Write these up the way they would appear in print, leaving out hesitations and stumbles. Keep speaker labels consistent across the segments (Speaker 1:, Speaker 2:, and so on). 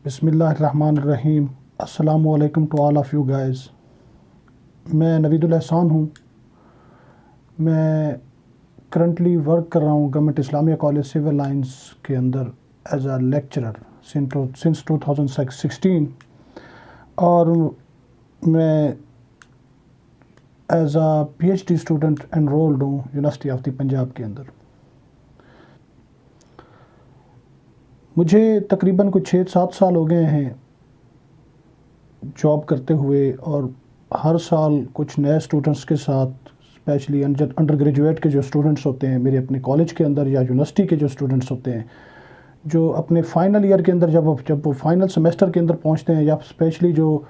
Speaker 1: बिस्मिल्लाहिर्रहमानिर्रहीम। अस्सलाम वालेकुम to all of you guys. मैं नवीदुल एहसान हूँ। मैं करंटली वर्क कर रहा हूँ government Islamia college civil lines के अंदर एज अ लेक्चरर सिंस 2016 और मैं as a PhD student enrolled हूँ यूनिवर्सिटी ऑफ द पंजाब के अंदर। मुझे तकरीबन कुछ 6-7 साल हो गए हैं जॉब करते हुए, और हर साल कुछ नए स्टूडेंट्स के साथ, स्पेशली अंडर ग्रेजुएट के जो स्टूडेंट्स होते हैं मेरे अपने कॉलेज के अंदर, या यूनिवर्सिटी के जो स्टूडेंट्स होते हैं जो अपने फाइनल ईयर के अंदर जब वो फाइनल सेमेस्टर के अंदर पहुंचते हैं, या स्पेशली जो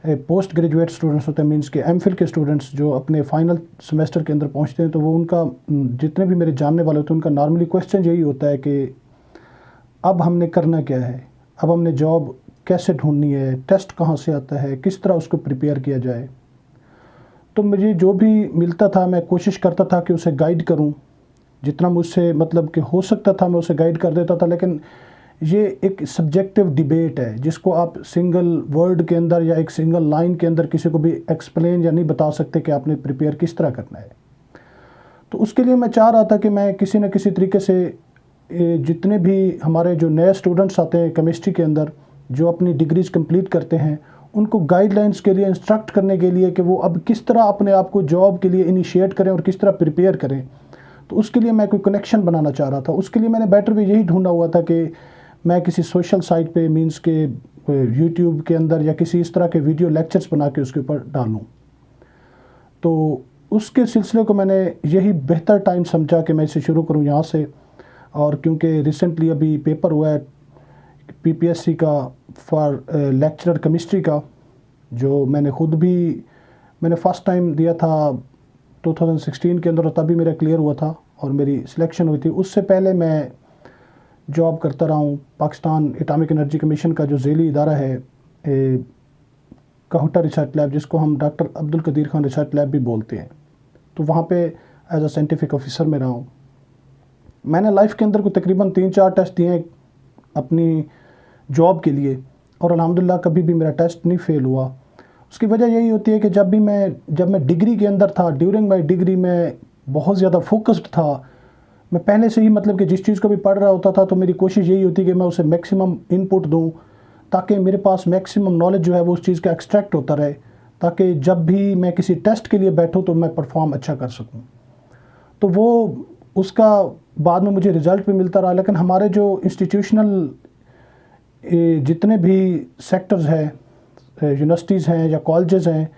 Speaker 1: पोस्ट ग्रेजुएट स्टूडेंट्स होते हैं, मींस के एमफिल के स्टूडेंट्स जो अपने फाइनल सेमेस्टर के अंदर पहुंचते हैं, तो वो उनका जितने भी मेरे जानने वाले होते हैं उनका नॉर्मली क्वेश्चन यही होता है कि अब हमने करना क्या है, अब हमने जॉब कैसे ढूंढनी है, टेस्ट कहाँ से आता है, किस तरह उसको प्रिपेयर किया जाए। तो मुझे जो भी मिलता था मैं कोशिश करता था कि उसे गाइड करूं, जितना मुझसे मतलब कि हो सकता था मैं उसे गाइड कर देता था। लेकिन ये एक सब्जेक्टिव डिबेट है जिसको आप सिंगल वर्ड के अंदर या एक सिंगल लाइन के अंदर किसी को भी एक्सप्लेन या नहीं बता सकते कि आपने प्रिपेयर किस तरह करना है। तो उसके लिए मैं चाह रहा था कि मैं किसी न किसी तरीके से जितने भी हमारे जो नए स्टूडेंट्स आते हैं केमिस्ट्री के अंदर जो अपनी डिग्रीज़ कंप्लीट करते हैं, उनको गाइडलाइंस के लिए इंस्ट्रक्ट करने के लिए कि वो अब किस तरह अपने आप को जॉब के लिए इनिशिएट करें और किस तरह प्रिपेयर करें। तो उसके लिए मैं कोई कनेक्शन बनाना चाह रहा था। उसके लिए मैंने बेटर वे यही ढूंढा हुआ था कि मैं किसी सोशल साइट पे, मींस के यूट्यूब के अंदर या किसी इस तरह के वीडियो लेक्चर्स बना के उसके ऊपर डालूँ। तो उसके सिलसिले को मैंने यही बेहतर टाइम समझा कि मैं इसे शुरू करूँ यहाँ से। और क्योंकि रिसेंटली अभी पेपर हुआ है पीपीएससी का फॉर लेक्चरर केमिस्ट्री का, जो मैंने फ़र्स्ट टाइम दिया था 2016 के अंदर, और तभी मेरा क्लियर हुआ था और मेरी सिलेक्शन हुई थी। उससे पहले मैं जॉब करता रहा हूँ पाकिस्तान एटॉमिक एनर्जी कमीशन का जो ज़ेली इदारा है कहूटा रिसर्च लैब, जिसको हम doctor Abdul Qadeer Khan research lab भी बोलते हैं। तो वहाँ पे एज अ साइंटिफिक ऑफिसर में रहा हूँ। मैंने लाइफ के अंदर को तकरीबन 3-4 टेस्ट दिए हैं अपनी जॉब के लिए, और अल्हम्दुलिल्लाह कभी भी मेरा टेस्ट नहीं फेल हुआ। उसकी वजह यही होती है कि जब मैं डिग्री के अंदर था, ड्यूरिंग माई डिग्री में बहुत ज़्यादा फोकस्ड था। मैं पहले से ही मतलब कि जिस चीज़ को भी पढ़ रहा होता था तो मेरी कोशिश यही होती कि मैं उसे मैक्सिमम इनपुट दूँ, ताकि मेरे पास मैक्सिमम नॉलेज जो है वो उस चीज़ का एक्सट्रैक्ट होता रहे, ताकि जब भी मैं किसी टेस्ट के लिए बैठूँ तो मैं परफॉर्म अच्छा कर सकूँ। तो वो उसका बाद में मुझे रिज़ल्ट भी मिलता रहा। लेकिन हमारे जो इंस्टीट्यूशनल जितने भी सेक्टर्स हैं, यूनिवर्सिटीज़ हैं या कॉलेजेस हैं,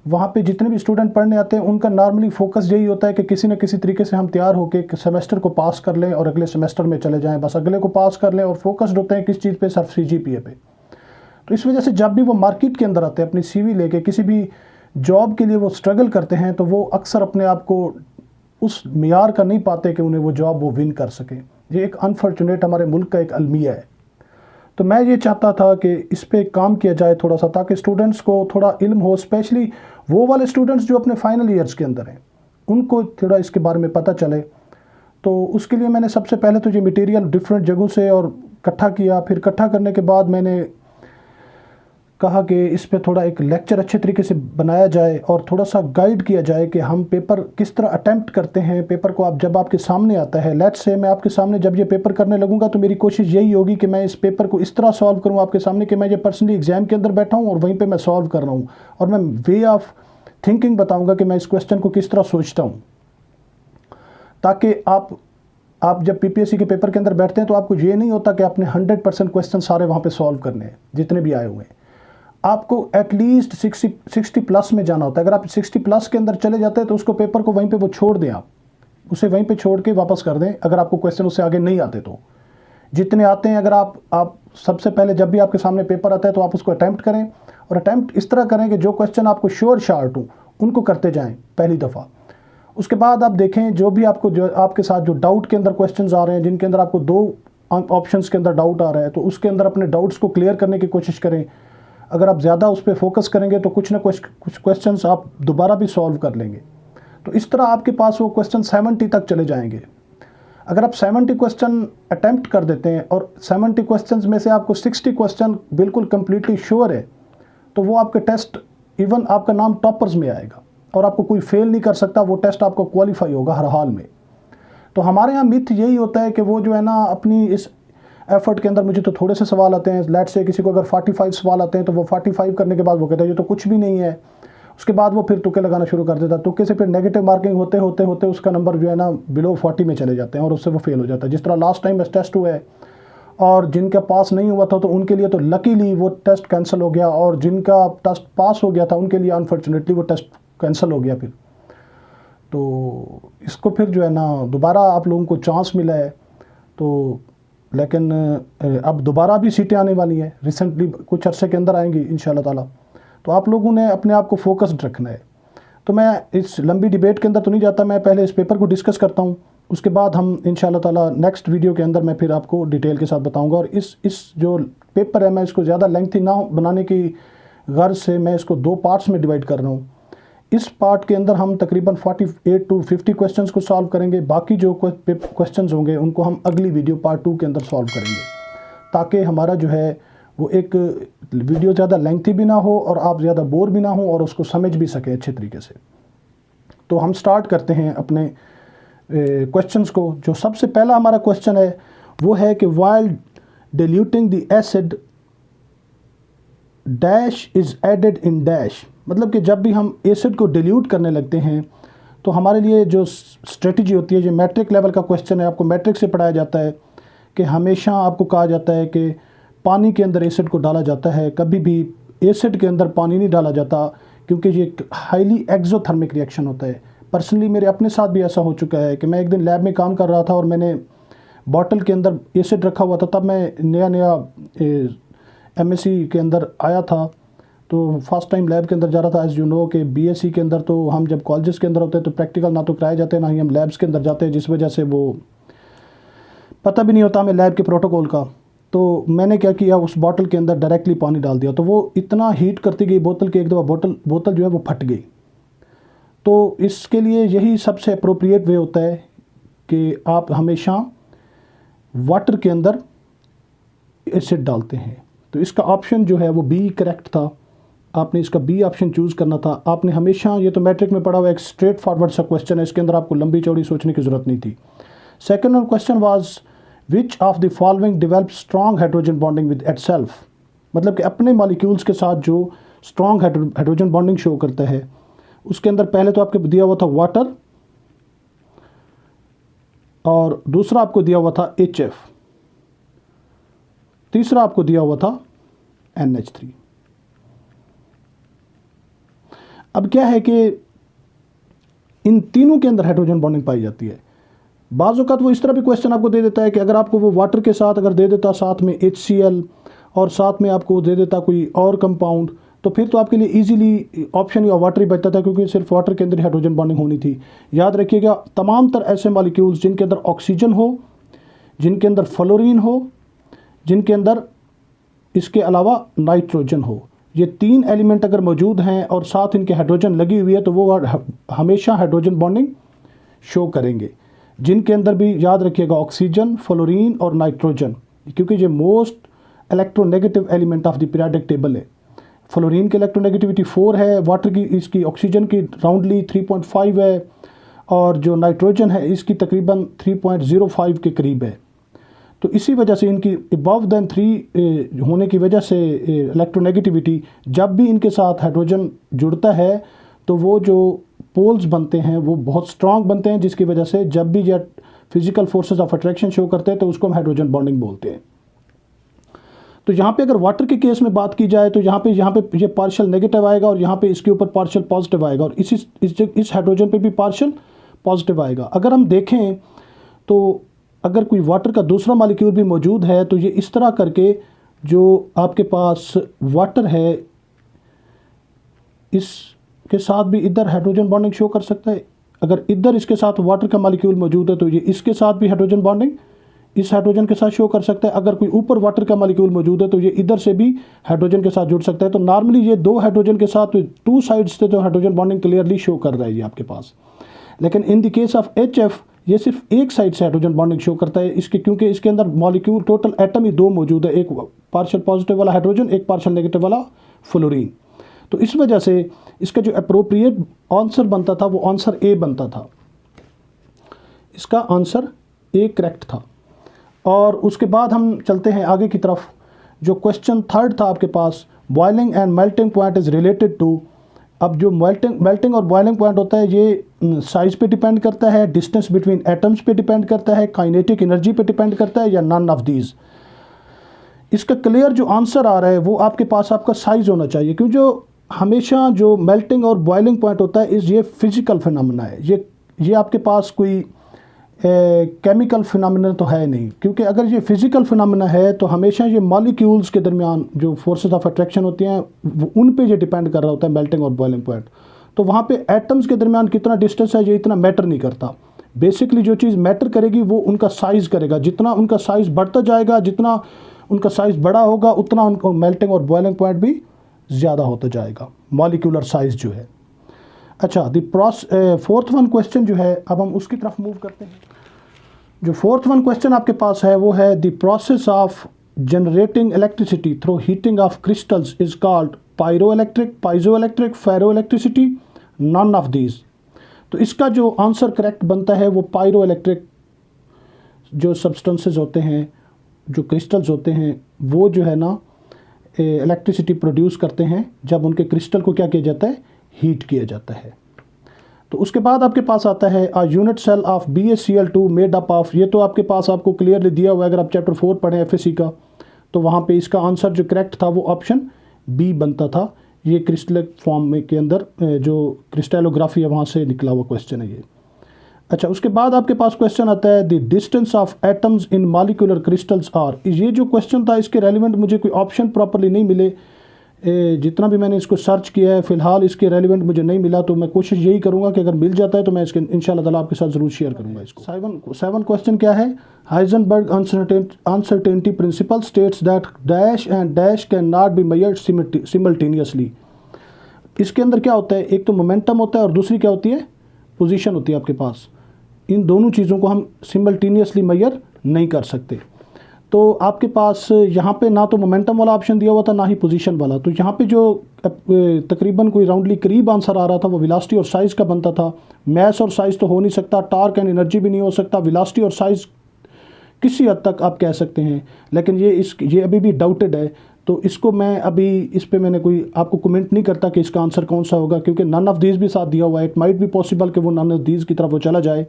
Speaker 1: वहाँ पे जितने भी स्टूडेंट पढ़ने आते हैं उनका नॉर्मली फोकस यही होता है कि किसी न किसी तरीके से हम तैयार होकर सेमेस्टर को पास कर लें और अगले सेमेस्टर में चले जाएं, बस अगले को पास कर लें, और फोकस्ड होते हैं किस चीज़ पे, सिर्फ सीजीपीए पे। तो इस वजह से जब भी वो मार्केट के अंदर आते हैं अपनी सीवी लेके किसी भी जॉब के लिए वो स्ट्रगल करते हैं, तो वो अक्सर अपने आप को उस मियार का नहीं पाते कि उन्हें वो जॉब वो विन कर सके। ये एक अनफॉर्चुनेट हमारे मुल्क का एक अलमिया है। तो मैं ये चाहता था कि इस पे काम किया जाए थोड़ा सा, ताकि स्टूडेंट्स को थोड़ा इल्म हो, स्पेशली वो वाले स्टूडेंट्स जो अपने फाइनल ईयर्स के अंदर हैं, उनको थोड़ा इसके बारे में पता चले। तो उसके लिए मैंने सबसे पहले तो ये मटेरियल डिफरेंट जगहों से और इकट्ठा किया। फिर इकट्ठा करने के बाद मैंने कहा कि इस पे थोड़ा एक लेक्चर अच्छे तरीके से बनाया जाए और थोड़ा सा गाइड किया जाए कि हम पेपर किस तरह अटैम्प्ट करते हैं। पेपर को आप जब आपके सामने आता है, लेट्स से मैं आपके सामने जब ये पेपर करने लगूंगा तो मेरी कोशिश यही होगी कि मैं इस पेपर को इस तरह सॉल्व करूं आपके सामने कि मैं ये पर्सनली एग्जाम के अंदर बैठा हूं और वहीं पे मैं सॉल्व कर रहा हूं, और मैं वे ऑफ थिंकिंग बताऊंगा कि मैं इस क्वेश्चन को किस तरह सोचता हूँ, ताकि आप जब पीपीएससी के पेपर के अंदर बैठते हैं तो आपको ये नहीं होता कि आपने 100% क्वेश्चन सारे वहाँ पे सॉल्व करने हैं जितने भी आए हुए हैं। आपको एटलीस्ट 60 प्लस में जाना होता है। अगर आप 60 प्लस के अंदर चले जाते हैं तो उसको पेपर को वहीं पे वो छोड़ दें, आप उसे वहीं पे छोड़ के वापस कर दें अगर आपको क्वेश्चन उससे आगे नहीं आते। तो जितने आते हैं, अगर आप सबसे पहले जब भी आपके सामने पेपर आता है तो आप उसको अटैम्प्ट करें, और अटैम्प्ट इस तरह करें कि जो क्वेश्चन आपको श्योर शार्ट हो उनको करते जाएँ पहली दफ़ा। उसके बाद आप देखें जो आपके साथ जो डाउट के अंदर क्वेश्चंस आ रहे हैं, जिनके अंदर आपको 2 ऑप्शंस के अंदर डाउट आ रहा है, तो उसके अंदर अपने डाउट्स को क्लियर करने की कोशिश करें। अगर आप ज़्यादा उस पर फोकस करेंगे तो कुछ क्वेश्चंस आप दोबारा भी सॉल्व कर लेंगे। तो इस तरह आपके पास वो क्वेश्चन 70 तक चले जाएंगे। अगर आप 70 क्वेश्चन अटैम्प्ट कर देते हैं और 70 क्वेश्चंस में से आपको 60 क्वेश्चन बिल्कुल कम्प्लीटली श्योर है, तो वो आपके टेस्ट, इवन आपका नाम टॉपर्स में आएगा और आपको कोई फेल नहीं कर सकता, वो टेस्ट आपको क्वालिफाई होगा हर हाल में। तो हमारे यहाँ मिथ यही होता है कि वो जो है ना अपनी इस एफर्ट के अंदर, मुझे तो थोड़े से सवाल आते हैं, लेट से किसी को अगर 45 सवाल आते हैं तो वो 45 करने के बाद वो कहता है ये तो कुछ भी नहीं है, उसके बाद वो फिर तुक्के लगाना शुरू कर देता है। तुक्के से फिर नेगेटिव मार्किंग होते होते होते उसका नंबर जो है ना बिलो 40 में चले जाते हैं और उससे वो फेल हो जाता है। जिस तरह लास्ट टाइम टेस्ट हुआ है और जिनका पास नहीं हुआ था तो उनके लिए तो लकीली वो टेस्ट कैंसिल हो गया, और जिनका टेस्ट पास हो गया था उनके लिए अनफॉर्चुनेटली वो टेस्ट कैंसिल हो गया फिर। तो इसको फिर जो है ना दोबारा आप लोगों को चांस मिला है, तो लेकिन अब दोबारा भी सीटें आने वाली हैं, रिसेंटली कुछ अरसे के अंदर आएंगी इंशाल्लाह ताला। तो आप लोगों ने अपने आप को फोकस्ड रखना है। तो मैं इस लंबी डिबेट के अंदर तो नहीं जाता, मैं पहले इस पेपर को डिस्कस करता हूँ, उसके बाद हम इंशाल्लाह ताला नेक्स्ट वीडियो के अंदर मैं फिर आपको डिटेल के साथ बताऊँगा। और इस जो पेपर है मैं इसको ज़्यादा लेंथी ना बनाने की गर्ज से मैं इसको 2 पार्ट्स में डिवाइड कर रहा हूँ। इस पार्ट के अंदर हम तकरीबन 48 to 50 क्वेश्चंस को सॉल्व करेंगे, बाकी जो क्वेश्चंस होंगे उनको हम अगली वीडियो पार्ट 2 के अंदर सॉल्व करेंगे, ताकि हमारा जो है वो एक वीडियो ज़्यादा लेंथी भी ना हो और आप ज़्यादा बोर भी ना हो और उसको समझ भी सकें अच्छे तरीके से। तो हम स्टार्ट करते हैं अपने क्वेश्चंस को। जो सबसे पहला हमारा क्वेश्चन है वो है कि while diluting the acid dash is added in dash, मतलब कि जब भी हम एसिड को डिल्यूट करने लगते हैं तो हमारे लिए जो स्ट्रेटजी होती है, जो मैट्रिक लेवल का क्वेश्चन है, आपको मैट्रिक से पढ़ाया जाता है कि हमेशा आपको कहा जाता है कि पानी के अंदर एसिड को डाला जाता है, कभी भी एसिड के अंदर पानी नहीं डाला जाता, क्योंकि ये एक हाईली एक्सोथर्मिक रिएक्शन होता है। पर्सनली मेरे अपने साथ भी ऐसा हो चुका है कि मैं एक दिन लैब में काम कर रहा था और मैंने बॉटल के अंदर एसिड रखा हुआ था, तब मैं नया एमएससी के अंदर आया था, तो फर्स्ट टाइम लैब के अंदर जा रहा था। एज़ यू नो कि बीएससी के अंदर तो हम जब कॉलेजेस के अंदर होते हैं तो प्रैक्टिकल ना तो कराए जाते हैं, ना ही हम लैब्स के अंदर जाते हैं, जिस वजह से वो पता भी नहीं होता हमें लैब के प्रोटोकॉल का। तो मैंने क्या किया, उस बॉटल के अंदर डायरेक्टली पानी डाल दिया, तो वो इतना हीट करती गई बोतल कि एक दफ़ा बोतल जो है वो फट गई। तो इसके लिए यही सबसे अप्रोप्रिएट वे होता है कि आप हमेशा वाटर के अंदर एसिड डालते हैं। तो इसका ऑप्शन जो है वो बी करेक्ट था, आपने इसका बी ऑप्शन चूज़ करना था। आपने हमेशा, ये तो मैट्रिक में पढ़ा हुआ एक स्ट्रेट फॉरवर्ड सा क्वेश्चन है, इसके अंदर आपको लंबी चौड़ी सोचने की ज़रूरत नहीं थी। Second question was which of the following develop strong hydrogen bonding with itself, मतलब कि अपने मॉलिक्यूल्स के साथ जो स्ट्रॉन्ग हाइड्रोजन बॉन्डिंग शो करता है। उसके अंदर पहले तो आपको दिया हुआ था वाटर और दूसरा आपको दिया हुआ था HF, तीसरा आपको दिया हुआ था NH3। अब क्या है कि इन तीनों के अंदर हाइड्रोजन बॉन्डिंग पाई जाती है। बाज़ औक़ात वो इस तरह भी क्वेश्चन आपको दे देता है कि अगर आपको वो वाटर के साथ अगर दे देता साथ में HCl और साथ में आपको दे देता कोई और कंपाउंड, तो फिर तो आपके लिए इजीली ऑप्शन या वाटर ही बचता था, क्योंकि सिर्फ वाटर के अंदर ही हाइड्रोजन बॉन्डिंग होनी थी। याद रखिएगा, तमाम तर ऐसे मॉलिक्यूल्स जिनके अंदर ऑक्सीजन हो, जिनके अंदर फ्लोरीन हो, जिनके अंदर इसके अलावा नाइट्रोजन हो, ये 3 एलिमेंट अगर मौजूद हैं और साथ इनके हाइड्रोजन लगी हुई है तो वो हमेशा हाइड्रोजन बॉन्डिंग शो करेंगे। जिनके अंदर भी याद रखिएगा ऑक्सीजन, फ्लोरीन और नाइट्रोजन, क्योंकि ये most electronegative element of the periodic table है। फ्लोरीन की इलेक्ट्रोनेगेटिविटी 4 है, वाटर की, इसकी ऑक्सीजन की राउंडली 3.5 है, और जो नाइट्रोजन है इसकी तकरीबन 3.05 के करीब है। तो इसी वजह से इनकी अबव दैन 3 होने की वजह से इलेक्ट्रोनेगेटिविटी, जब भी इनके साथ हाइड्रोजन जुड़ता है तो वो जो पोल्स बनते हैं वो बहुत स्ट्रांग बनते हैं, जिसकी वजह से जब भी ये physical forces of attraction show करते हैं तो उसको हम हाइड्रोजन बॉन्डिंग बोलते हैं। तो यहाँ पे अगर वाटर के केस में बात की जाए तो यहाँ पे ये पार्शियल नेगेटिव आएगा और यहाँ पे इसके ऊपर पार्शियल पॉजिटिव आएगा, और इस हाइड्रोजन पे भी पार्शियल पॉजिटिव आएगा। अगर हम देखें तो अगर कोई वाटर का दूसरा मॉलिक्यूल भी मौजूद है तो ये इस तरह करके जो आपके पास वाटर है इसके साथ भी इधर हाइड्रोजन बॉन्डिंग शो कर सकता है। अगर इधर इसके साथ वाटर का मॉलिक्यूल मौजूद है तो ये इसके साथ भी हाइड्रोजन बॉन्डिंग इस हाइड्रोजन के साथ शो कर सकता है। अगर कोई ऊपर वाटर का मॉलिक्यूल मौजूद है तो ये इधर से भी हाइड्रोजन के साथ जुड़ सकता है। तो नॉर्मली ये 2 हाइड्रोजन के साथ 2 साइड्स से जो हाइड्रोजन बॉन्डिंग क्लियरली शो कर रहा है ये आपके पास। लेकिन in the case of HF ये सिर्फ एक साइड से हाइड्रोजन बॉन्डिंग शो करता है इसके, क्योंकि इसके अंदर मॉलिक्यूल टोटल एटम ही 2 मौजूद है, एक पार्शियल पॉजिटिव वाला हाइड्रोजन, एक पार्शियल नेगेटिव वाला फ्लोरीन। तो इस वजह से इसका जो अप्रोप्रिएट आंसर बनता था वो आंसर ए बनता था, इसका आंसर ए करेक्ट था। और उसके बाद हम चलते हैं आगे की तरफ। जो क्वेश्चन थर्ड था आपके पास, boiling and melting point is related to. अब जो मेल्टिंग और बॉइलिंग पॉइंट होता है ये साइज पे डिपेंड करता है, डिस्टेंस बिटवीन एटम्स पे डिपेंड करता है, काइनेटिक एनर्जी पे डिपेंड करता है, या नन ऑफ दीज। इसका क्लियर जो आंसर आ रहा है वो आपके पास आपका साइज होना चाहिए, क्योंकि जो हमेशा जो मेल्टिंग और बॉइलिंग पॉइंट होता है ये फिजिकल फिनोमेना है, ये आपके पास कोई केमिकल फिनोमेना तो है नहीं। क्योंकि अगर ये फिजिकल फिनोमेना है तो हमेशा ये मॉलिक्यूल्स के दरमियान जो फोर्सेस ऑफ अट्रैक्शन होती हैं उन पे ये डिपेंड कर रहा होता है मेल्टिंग और बॉइलिंग पॉइंट। तो वहाँ पे एटम्स के दरमियान कितना डिस्टेंस है ये इतना मैटर नहीं करता। बेसिकली जो चीज़ मैटर करेगी वो उनका साइज़ करेगा। जितना उनका साइज़ बढ़ता जाएगा, जितना उनका साइज़ बड़ा होगा, उतना उनको मेल्टिंग और बॉइलिंग पॉइंट भी ज़्यादा होता जाएगा, मॉलिक्यूलर साइज़ जो है। अच्छा, फोर्थ वन क्वेश्चन जो है, अब हम उसकी तरफ मूव करते हैं। जो फोर्थ वन क्वेश्चन आपके पास है वो है the process of generating electricity through heating of crystals is called pyroelectric, piezoelectric, ferroelectricity, none of these. तो इसका जो आंसर करेक्ट बनता है वो पायरोइलेक्ट्रिक जो सब्सटेंसेस होते हैं, जो क्रिस्टल्स होते हैं, वो जो है ना इलेक्ट्रिसिटी प्रोड्यूस करते हैं जब उनके क्रिस्टल को क्या किया जाता है, हीट किया जाता है। तो उसके बाद आपके पास आता है a unit cell of BaCl2 made up of. ये तो आपके पास आपको क्लियरली दिया हुआ है, अगर आप चैप्टर 4 पढ़ें FSC का, तो वहाँ पे इसका आंसर जो करेक्ट था वो ऑप्शन बी बनता था। ये क्रिस्टलिक फॉर्म में के अंदर जो क्रिस्टलोग्राफी है वहाँ से निकला हुआ क्वेश्चन है ये। अच्छा, उसके बाद आपके पास क्वेश्चन आता है the distance of atoms in molecular crystals are. ये जो क्वेश्चन था इसके रेलिवेंट मुझे कोई ऑप्शन प्रॉपर्ली नहीं मिले। जितना भी मैंने इसको सर्च किया है फिलहाल इसके रेलिवेंट मुझे नहीं मिला, तो मैं कोशिश यही करूंगा कि अगर मिल जाता है तो मैं इसके इंशाल्लाह ताला आपके साथ ज़रूर शेयर करूंगा इसको। 7 क्वेश्चन क्या है, Heisenberg uncertainty principle states that dash and dash can not be measured simultaneously. इसके अंदर क्या होता है, एक तो मोमेंटम होता है और दूसरी क्या होती है, पोजीशन होती है आपके पास। इन दोनों चीज़ों को हम सिमल्टेनियसली मेजर नहीं कर सकते। तो आपके पास यहाँ पे ना तो मोमेंटम वाला ऑप्शन दिया हुआ था ना ही पोजीशन वाला। तो यहाँ पे जो तकरीबन कोई राउंडली करीब आंसर आ रहा था वो वेलोसिटी और साइज़ का बनता था। मैस और साइज़ तो हो नहीं सकता, टार्क एंड एनर्जी भी नहीं हो सकता, वेलोसिटी और साइज़ किसी हद तक आप कह सकते हैं, लेकिन ये अभी भी डाउटेड है। तो इसको मैं अभी इस पर मैंने कोई आपको कमेंट नहीं करता कि इसका आंसर कौन सा होगा, क्योंकि नन ऑफ दीज भी साथ दिया हुआ है। इट माइट भी पॉसिबल कि वो नन ऑफ दीज की तरफ वो चला जाए,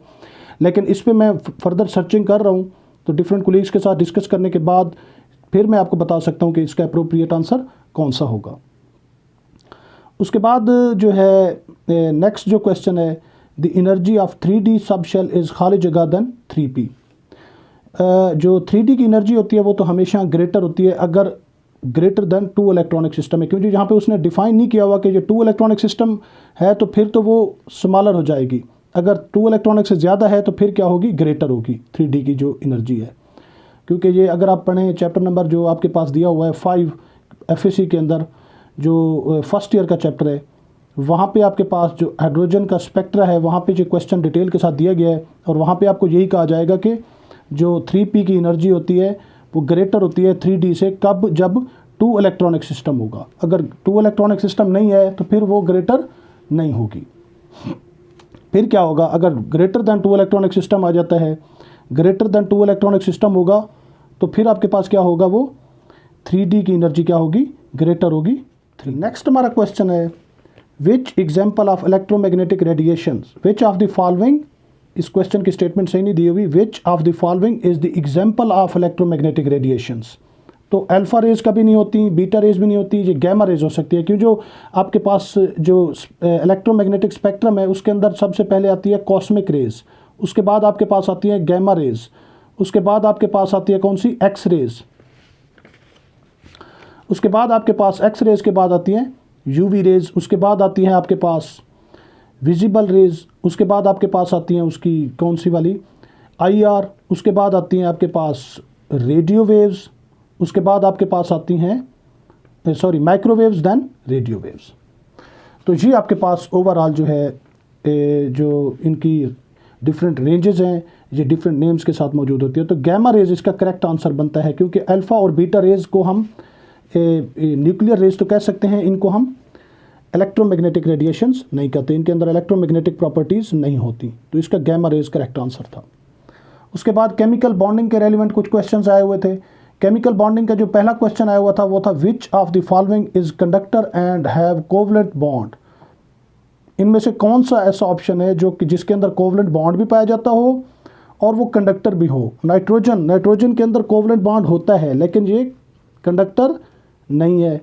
Speaker 1: लेकिन इस पर मैं फर्दर सर्चिंग कर रहा हूँ। तो डिफरेंट कोलीग्स के साथ डिस्कस करने के बाद फिर मैं आपको बता सकता हूँ कि इसका अप्रोप्रिएट आंसर कौन सा होगा। उसके बाद जो है नेक्स्ट जो क्वेश्चन है, द एनर्जी ऑफ 3D सब शेल इज़ खाली जगह देन 3p। जो 3D की एनर्जी होती है वो तो हमेशा ग्रेटर होती है अगर ग्रेटर देन 2 इलेक्ट्रॉनिक सिस्टम है, क्योंकि यहाँ पे उसने डिफाइन नहीं किया हुआ कि ये 2 इलेक्ट्रॉनिक सिस्टम है तो फिर तो वो स्मॉलर हो जाएगी। अगर 2 इलेक्ट्रॉनिक से ज़्यादा है तो फिर क्या होगी, ग्रेटर होगी 3D की जो एनर्जी है। क्योंकि ये अगर आप पढ़ें चैप्टर नंबर जो आपके पास दिया हुआ है 5 FSC के अंदर, जो फर्स्ट ईयर का चैप्टर है, वहाँ पे आपके पास जो हाइड्रोजन का स्पेक्ट्रा है वहाँ पे जो क्वेश्चन डिटेल के साथ दिया गया है, और वहाँ पे आपको यही कहा जाएगा कि जो 3p की एनर्जी होती है वो ग्रेटर होती है 3D से, कब, जब 2 इलेक्ट्रॉनिक सिस्टम होगा। अगर 2 इलेक्ट्रॉनिक सिस्टम नहीं है तो फिर वो ग्रेटर नहीं होगी। फिर क्या होगा, अगर ग्रेटर दैन 2 इलेक्ट्रॉनिक सिस्टम आ जाता है, ग्रेटर दैन 2 इलेक्ट्रॉनिक सिस्टम होगा तो फिर आपके पास क्या होगा, वो 3D की एनर्जी क्या होगी, ग्रेटर होगी 3। नेक्स्ट हमारा क्वेश्चन है विच example of electromagnetic radiations, which of the following. इस क्वेश्चन की स्टेटमेंट सही नहीं दी हुई, which of the following is the example of electromagnetic radiations. तो अल्फा रेज कभी नहीं होती, बीटा रेज भी नहीं होती, ये गैमा रेज हो सकती है। क्यों, जो आपके पास जो इलेक्ट्रोमैग्नेटिक स्पेक्ट्रम है उसके अंदर सबसे पहले आती है कॉस्मिक रेज, उसके बाद आपके पास आती है गैमा रेज, उसके बाद आपके पास आती है कौन सी, एक्स रेज, उसके बाद आपके पास एक्स रेज के बाद आती है यूवी रेज, उसके बाद आती है आपके पास विजिबल रेज, उसके बाद आपके पास आती हैं उसकी कौन सी वाली, IR, उसके बाद आती हैं आपके पास रेडियो वेव्स, उसके बाद आपके पास आती हैं माइक्रोवेव्स दैन रेडियो वेव्स। तो ये आपके पास ओवरऑल जो है जो इनकी डिफरेंट रेंजेस हैं, ये डिफरेंट नेम्स के साथ मौजूद होती है। तो गैमा रेज इसका करेक्ट आंसर बनता है, क्योंकि अल्फ़ा और बीटा रेज को हम न्यूक्लियर रेज तो कह सकते हैं, इनको हम इलेक्ट्रोमैग्नेटिक रेडिएशंस नहीं कहते, इनके अंदर इलेक्ट्रोमैग्नेटिक प्रॉपर्टीज़ नहीं होती। तो इसका गैमा रेज करेक्ट आंसर था। उसके बाद केमिकल बॉन्डिंग के रेलिवेंट कुछ क्वेश्चंस आए हुए थे। केमिकल बॉन्डिंग का जो पहला क्वेश्चन आया हुआ था वो था which of the following is conductor and have covalent bond. इनमें से कौन सा ऐसा ऑप्शन है जो कि जिसके अंदर कोवलेंट बॉन्ड भी पाया जाता हो और वो कंडक्टर भी हो। नाइट्रोजन के अंदर कोवलेंट बॉन्ड होता है लेकिन ये कंडक्टर नहीं है।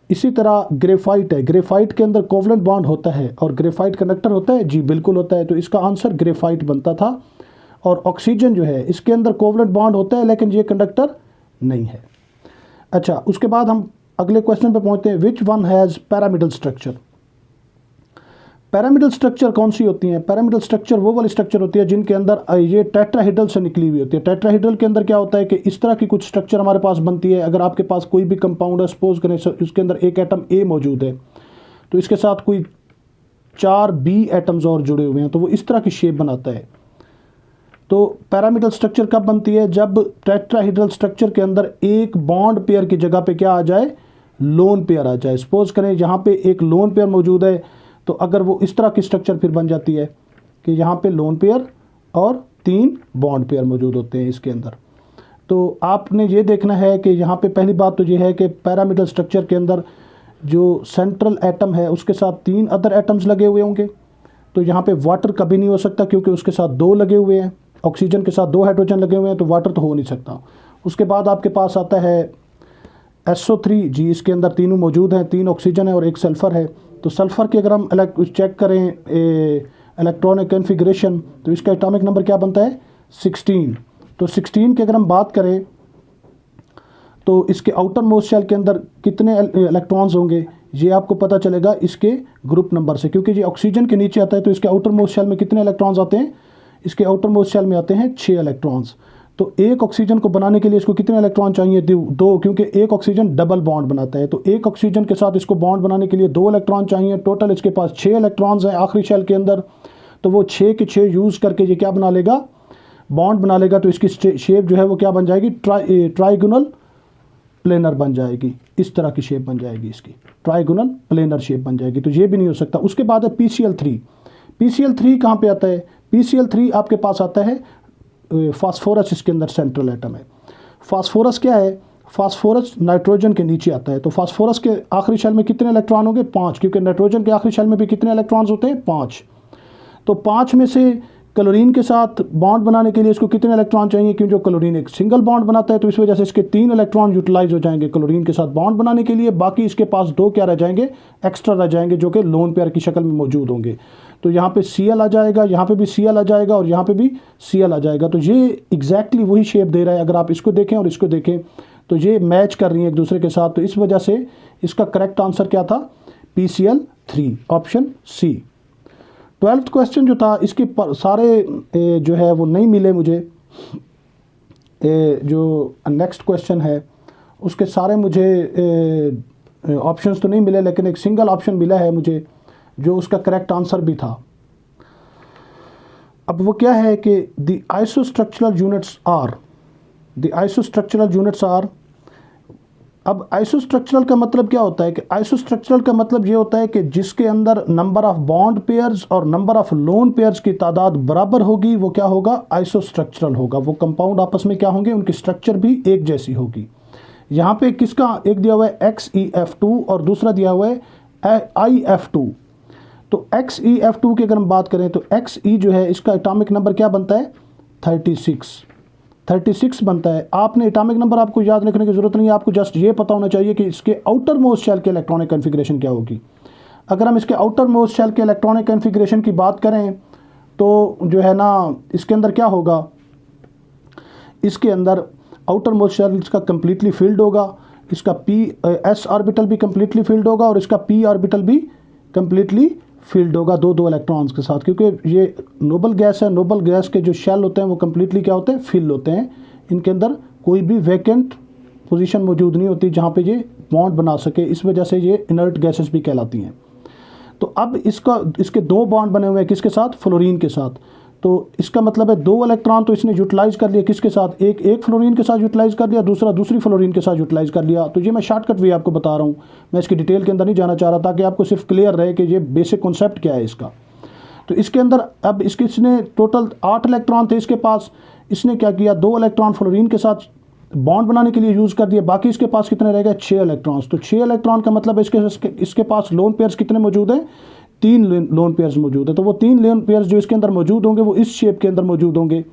Speaker 1: इसी तरह ग्रेफाइट है, ग्रेफाइट के अंदर कोवलेंट बॉन्ड होता है और ग्रेफाइट कंडक्टर होता है, जी बिल्कुल होता है। तो इसका आंसर ग्रेफाइट बनता था। और ऑक्सीजन जो है इसके अंदर कोवलेंट बॉन्ड होता है लेकिन ये कंडक्टर नहीं है। अच्छा, उसके बाद हम अगले क्वेश्चन पे पहुंचते हैं, which one has pyramidal structure. Pyramidal structure कौन सी होती हैं? पैरामिडल स्ट्रक्चर वो वाली स्ट्रक्चर होती है जिनके अंदर ये टेट्राहेड्रल से निकली हुई होती है। टेट्राहेड्रल के अंदर क्या होता है कि इस तरह की कुछ स्ट्रक्चर हमारे पास बनती है। अगर आपके पास कोई भी कंपाउंड है, सपोज करें उसके अंदर एक एटम ए मौजूद है तो इसके साथ कोई 4 बी एटम्स और जुड़े हुए हैं तो वो इस तरह की शेप बनाता है। तो पैरामिडल स्ट्रक्चर कब बनती है? जब टेट्राहेड्रल स्ट्रक्चर के अंदर एक बॉन्ड पेयर की जगह पे क्या आ जाए? लोन पेयर आ जाए। सपोज करें यहाँ पे एक लोन पेयर मौजूद है तो अगर वो इस तरह की स्ट्रक्चर फिर बन जाती है कि यहाँ पे लोन पेयर और 3 बॉन्ड पेयर मौजूद होते हैं इसके अंदर। तो आपने ये देखना है कि यहाँ पे पहली बात तो ये है कि पैरामिडल स्ट्रक्चर के अंदर जो सेंट्रल एटम है उसके साथ 3 अदर एटम्स लगे हुए होंगे। तो यहाँ पे वाटर कभी नहीं हो सकता क्योंकि उसके साथ 2 लगे हुए हैं। ऑक्सीजन के साथ 2 हाइड्रोजन लगे हुए हैं तो वाटर तो हो नहीं सकता। उसके बाद आपके पास आता है SO3 जी, इसके अंदर तीनों मौजूद हैं, 3 ऑक्सीजन है और 1 सल्फ़र है। तो सल्फ़र की अगर हम चेक करें इलेक्ट्रॉनिक कॉन्फ़िगरेशन तो इसका एटॉमिक नंबर क्या बनता है? 16। तो 16 की अगर हम बात करें तो इसके आउटर मोस्ट शेल के अंदर कितने इलेक्ट्रॉन्स होंगे ये आपको पता चलेगा इसके ग्रुप नंबर से, क्योंकि ये ऑक्सीजन के नीचे आता है। तो इसके आउटर मोस्ट शेल में कितने इलेक्ट्रॉन्स आते हैं? इसके आउटर मोस्ट शेल में आते हैं 6 इलेक्ट्रॉन्स। तो एक ऑक्सीजन को बनाने के लिए इसको कितने इलेक्ट्रॉन चाहिए? 2, क्योंकि एक ऑक्सीजन डबल बॉन्ड बनाता है। तो एक ऑक्सीजन के साथ इसको बॉन्ड बनाने के लिए 2 इलेक्ट्रॉन चाहिए। टोटल इसके पास 6 इलेक्ट्रॉन्स हैं आखिरी शेल के अंदर। तो वो 6 के 6 यूज़ करके ये क्या बना लेगा? बॉन्ड बना लेगा। तो इसकी शेप जो है वो क्या बन जाएगी? ट्राइगोनल प्लेनर बन जाएगी। इस तरह की शेप बन जाएगी, इसकी ट्राइगोनल प्लेनर शेप बन जाएगी। तो ये भी नहीं हो सकता। उसके बाद है PCl3। PCl3 कहाँ पे आता है? PCl3 आपके पास आता है फास्फोरस, इसके अंदर सेंट्रल एटम है। फास्फोरस क्या है? फास्फोरस नाइट्रोजन के नीचे आता है। तो फास्फोरस के आखिरी शेल में कितने इलेक्ट्रॉन होंगे? 5, क्योंकि नाइट्रोजन के आखिरी शेल में भी कितने इलेक्ट्रॉन्स होते हैं? 5। तो 5 में से क्लोरीन के साथ बॉन्ड बनाने के लिए इसको कितने इलेक्ट्रॉन चाहिए? क्योंकि जो क्लोरीन एक सिंगल बॉन्ड बनाता है तो इस वजह से इसके 3 इलेक्ट्रॉन यूटिलाइज हो जाएंगे क्लोरीन के साथ बॉन्ड बनाने के लिए। बाकी इसके पास 2 क्या रह जाएंगे? एक्स्ट्रा रह जाएंगे, जो कि लोन पेयर की शक्ल में मौजूद होंगे। तो यहाँ पे Cl आ जाएगा, यहाँ पे भी Cl आ जाएगा और यहाँ पे भी Cl आ जाएगा। तो ये एग्जैक्टली वही शेप दे रहा है। अगर आप इसको देखें और इसको देखें तो ये मैच कर रही हैं एक दूसरे के साथ। तो इस वजह से इसका करेक्ट आंसर क्या था? PCl3, option C. 12th question जो था इसके सारे जो है वो नहीं मिले मुझे। जो नेक्स्ट क्वेश्चन है उसके सारे मुझे ऑप्शंस तो नहीं मिले, लेकिन एक सिंगल ऑप्शन मिला है मुझे जो उसका करेक्ट आंसर भी था। अब वो क्या है कि द आइसोस्ट्रक्चरल यूनिट्स आर। अब आइसोस्ट्रक्चरल का मतलब क्या होता है? कि आइसोस्ट्रक्चरल का मतलब ये होता है कि जिसके अंदर नंबर ऑफ बॉन्ड पेयर्स और नंबर ऑफ लोन पेयर्स की तादाद बराबर होगी वो क्या होगा? आइसोस्ट्रक्चरल होगा। वो कंपाउंड आपस में क्या होंगे? उनकी स्ट्रक्चर भी एक जैसी होगी। यहाँ पे किसका एक दिया हुआ है? XeF2 और दूसरा दिया हुआ है IF2। तो XeF2 की अगर हम बात करें तो Xe जो है इसका एटॉमिक नंबर क्या बनता है? 36 बनता है। आपने एटॉमिक नंबर आपको याद रखने की ज़रूरत नहीं है, आपको जस्ट ये पता होना चाहिए कि इसके आउटर मोस्ट शेल के इलेक्ट्रॉनिक कॉन्फ़िगरेशन क्या होगी। अगर हम इसके आउटर मोस्ट शेल के इलेक्ट्रॉनिक कॉन्फ़िगरेशन की बात करें तो जो है ना इसके अंदर क्या होगा? इसके अंदर आउटर मोस्ट शेल इसका कम्प्लीटली फील्ड होगा। इसका S ऑर्बिटल भी कम्प्लीटली फील्ड होगा और इसका P ऑर्बिटल भी कम्प्लीटली फील्ड होगा 2 इलेक्ट्रॉन्स के साथ, क्योंकि ये नोबल गैस है। नोबल गैस के जो शेल होते हैं वो कम्प्लीटली क्या होते हैं? फिल होते हैं। इनके अंदर कोई भी वैकेंट पोजीशन मौजूद नहीं होती जहाँ पे ये बॉन्ड बना सके। इस वजह से ये इनर्ट गैसेस भी कहलाती हैं। तो अब इसके 2 बॉन्ड बने हुए हैं किसके साथ? फ्लोरीन के साथ। तो इसका मतलब है 2 इलेक्ट्रॉन तो इसने यूटिलाइज कर लिया किसके साथ, एक फ्लोरीन के साथ यूटिलाइज कर लिया, दूसरा दूसरी फ्लोरीन के साथ यूटिलाइज कर लिया। तो ये मैं शॉर्टकट वे आपको बता रहा हूँ, मैं इसकी डिटेल के अंदर नहीं जाना चाह रहा, ताकि आपको सिर्फ क्लियर रहे कि ये बेसिक कॉन्सेप्ट क्या है इसका। तो इसके अंदर अब इसने टोटल 8 इलेक्ट्रॉन थे इसके पास, इसने क्या किया, 2 इलेक्ट्रॉन फ्लोरीन के साथ बॉन्ड बनाने के लिए यूज़ कर दिए, बाकी इसके पास कितने रह गए, 6 इलेक्ट्रॉन्स। तो 6 इलेक्ट्रॉन का मतलब इसके पास लोन पेयर्स कितने मौजूद हैं, 3 लोन पेयर्स मौजूद है। तो वो 3 लोन पेयर्स जो इसके अंदर मौजूद होंगे वो इस शेप के अंदर मौजूद होंगे।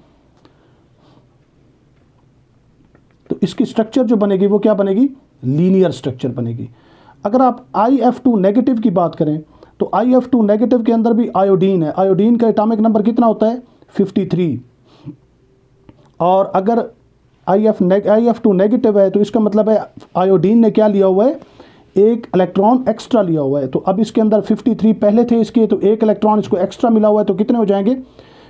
Speaker 1: तो इसकी स्ट्रक्चर जो बनेगी वो क्या बनेगी, लीनियर स्ट्रक्चर बनेगी। अगर आप IF2 नेगेटिव की बात करें तो IF2 नेगेटिव के अंदर भी आयोडीन है, आयोडीन का एटॉमिक नंबर कितना होता है, 53। और अगर IF2 नेगेटिव है तो इसका मतलब है आयोडीन ने क्या लिया हुआ है, 1 इलेक्ट्रॉन एक्स्ट्रा लिया हुआ है। तो अब इसके अंदर 53 पहले थे इसके, तो 1 इलेक्ट्रॉन इसको एक्स्ट्रा मिला हुआ है, तो कितने हो जाएंगे,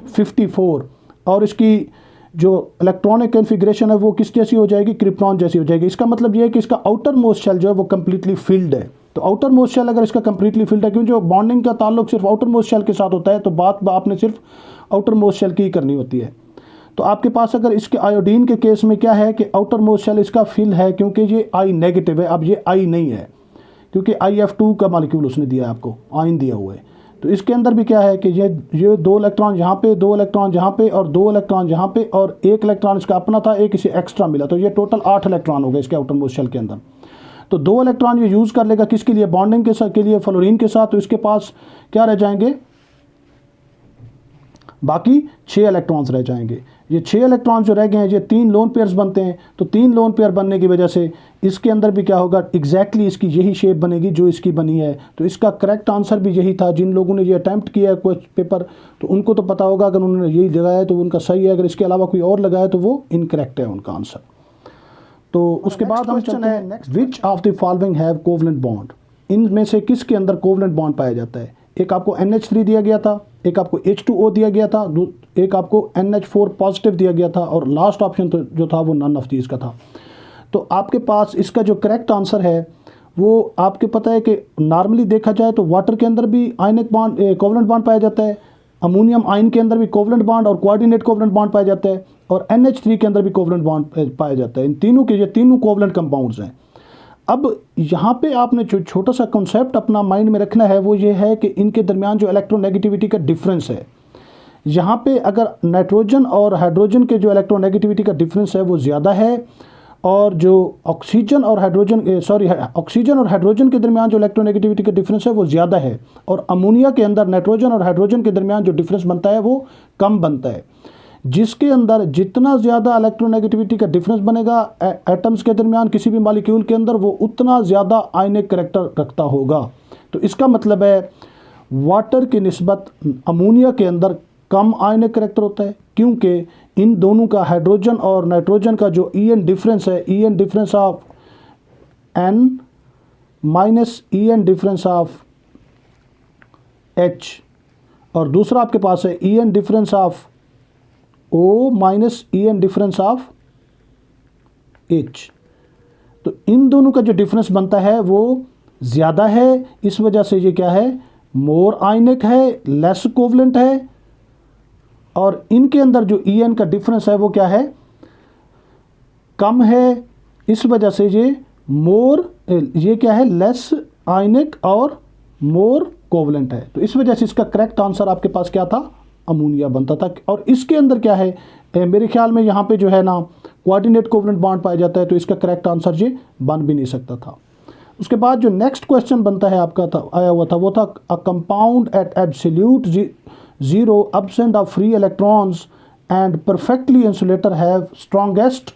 Speaker 1: 54। और इसकी जो इलेक्ट्रॉनिक कॉन्फ़िगरेशन है वो किस जैसी हो जाएगी, क्रिप्टॉन जैसी हो जाएगी। इसका मतलब ये है कि इसका आउटर मोस्ट शेल जो है वो कम्प्लीटली फिल्ड है। तो आउटर मोस्ट शेल अगर इसका कम्प्लीटली फिल्ड है, क्योंकि जो बॉन्डिंग का ताल्लुक सिर्फ आउटर मोस्ट शेल के साथ होता है, तो बात आपने सिर्फ आउटर मोस्ट शेल की ही करनी होती है। तो आपके पास अगर इसके आयोडीन के केस में क्या है कि आउटर मोस्ट शेल इसका फिल है, क्योंकि ये I नेगेटिव है। अब ये I नहीं है क्योंकि IF2 का मॉलिक्यूल उसने दिया है आपको, आयन दिया हुआ है। तो इसके अंदर भी क्या है कि ये 2 इलेक्ट्रॉन यहाँ पे, 2 इलेक्ट्रॉन यहाँ पे और 2 इलेक्ट्रॉन यहाँ पे, और 1 इलेक्ट्रॉन इसका अपना था, 1 इसे एक्स्ट्रा मिला। तो ये टोटल 8 इलेक्ट्रॉन हो गए इसके आउटर मोस्ट शेल के अंदर। तो 2 इलेक्ट्रॉन ये यूज़ कर लेगा किसके लिए, बॉन्डिंग के लिए फ्लोरीन के साथ। तो इसके पास क्या रह जाएंगे, बाकी 6 इलेक्ट्रॉन्स रह जाएंगे। ये 6 इलेक्ट्रॉन जो रह गए हैं ये 3 लोन पेयर्स बनते हैं। तो 3 लोन पेयर बनने की वजह से इसके अंदर भी क्या होगा, एग्जैक्टली इसकी यही शेप बनेगी जो इसकी बनी है। तो इसका करेक्ट आंसर भी यही था। जिन लोगों ने ये अटैम्प्ट किया है कोई पेपर, तो उनको तो पता होगा, अगर उन्होंने यही लगाया तो उनका सही है, अगर इसके अलावा कोई और लगाया तो वो इनकरेक्ट है उनका आंसर। तो उसके बाद हम चलते हैं next, which of the following have covalent bond, इनमें से किसके अंदर कोवलेंट बॉन्ड पाया जाता है। एक आपको NH3 दिया गया था, एक आपको H2O दिया गया था, एक आपको NH4 पॉजिटिव दिया गया था, और लास्ट ऑप्शन तो जो था वो नन ऑफ दीज का था। तो आपके पास इसका जो करेक्ट आंसर है वो आपके पता है कि नॉर्मली देखा जाए तो वाटर के अंदर भी आयनिक बॉन्ड, कोवलेंट बॉन्ड पाया जाता है, अमोनियम आयन के अंदर भी कोवलेंट बॉन्ड और कोऑर्डिनेट कोवलेंट बॉन्ड पाया जाता है, और NH3 के अंदर भी कोवलेंट बॉन्ड पाया जाता है। इन तीनों के, ये तीनों कोवलेंट कंपाउंड्स हैं। अब यहाँ पे आपने जो छोटा सा कॉन्सेप्ट अपना माइंड में रखना है वो ये है कि इनके दरमियान जो इलेक्ट्रोनेगेटिविटी का डिफरेंस है, यहाँ पे अगर नाइट्रोजन और हाइड्रोजन के जो इलेक्ट्रोनेगेटिविटी का डिफरेंस है वो ज़्यादा है, और जो ऑक्सीजन और हाइड्रोजन के दरमियान जो इलेक्ट्रोनेगेटिविटी का डिफरेंस है वो ज़्यादा है, और अमोनिया के अंदर नाइट्रोजन और हाइड्रोजन के दरमियान जो डिफरेंस बनता है वो कम बनता है। जिसके अंदर जितना ज़्यादा इलेक्ट्रोनेगेटिविटी का डिफरेंस बनेगा एटम्स के दरमियान किसी भी मॉलिक्यूल के अंदर, वो उतना ज़्यादा आयनिक करैक्टर रखता होगा। तो इसका मतलब है वाटर की निस्बत अमोनिया के अंदर कम आयनिक करैक्टर होता है, क्योंकि इन दोनों का, हाइड्रोजन और नाइट्रोजन का जो EN डिफरेंस है, EN difference of N minus EN difference of H, और दूसरा आपके पास है EN difference of O minus EN difference of H। तो इन दोनों का जो डिफरेंस बनता है वो ज़्यादा है, इस वजह से ये क्या है, मोर आयनिक है, लेस कोवलेंट है। और इनके अंदर जो EN का डिफरेंस है वो क्या है, कम है, इस वजह से ये ये क्या है, लेस आयनिक और मोर कोवलेंट है। तो इस वजह से इसका करेक्ट आंसर आपके पास क्या था, अमोनिया बनता था। और इसके अंदर क्या है, मेरे ख्याल में यहाँ पे जो है ना कोऑर्डिनेट कोवलेंट बॉन्ड पाया जाता है, तो इसका करेक्ट आंसर ये बन भी नहीं सकता था। उसके बाद जो नेक्स्ट क्वेश्चन बनता है आपका आया हुआ था वो था, a compound at absolute zero absent of free electrons and perfectly insulator have strongest.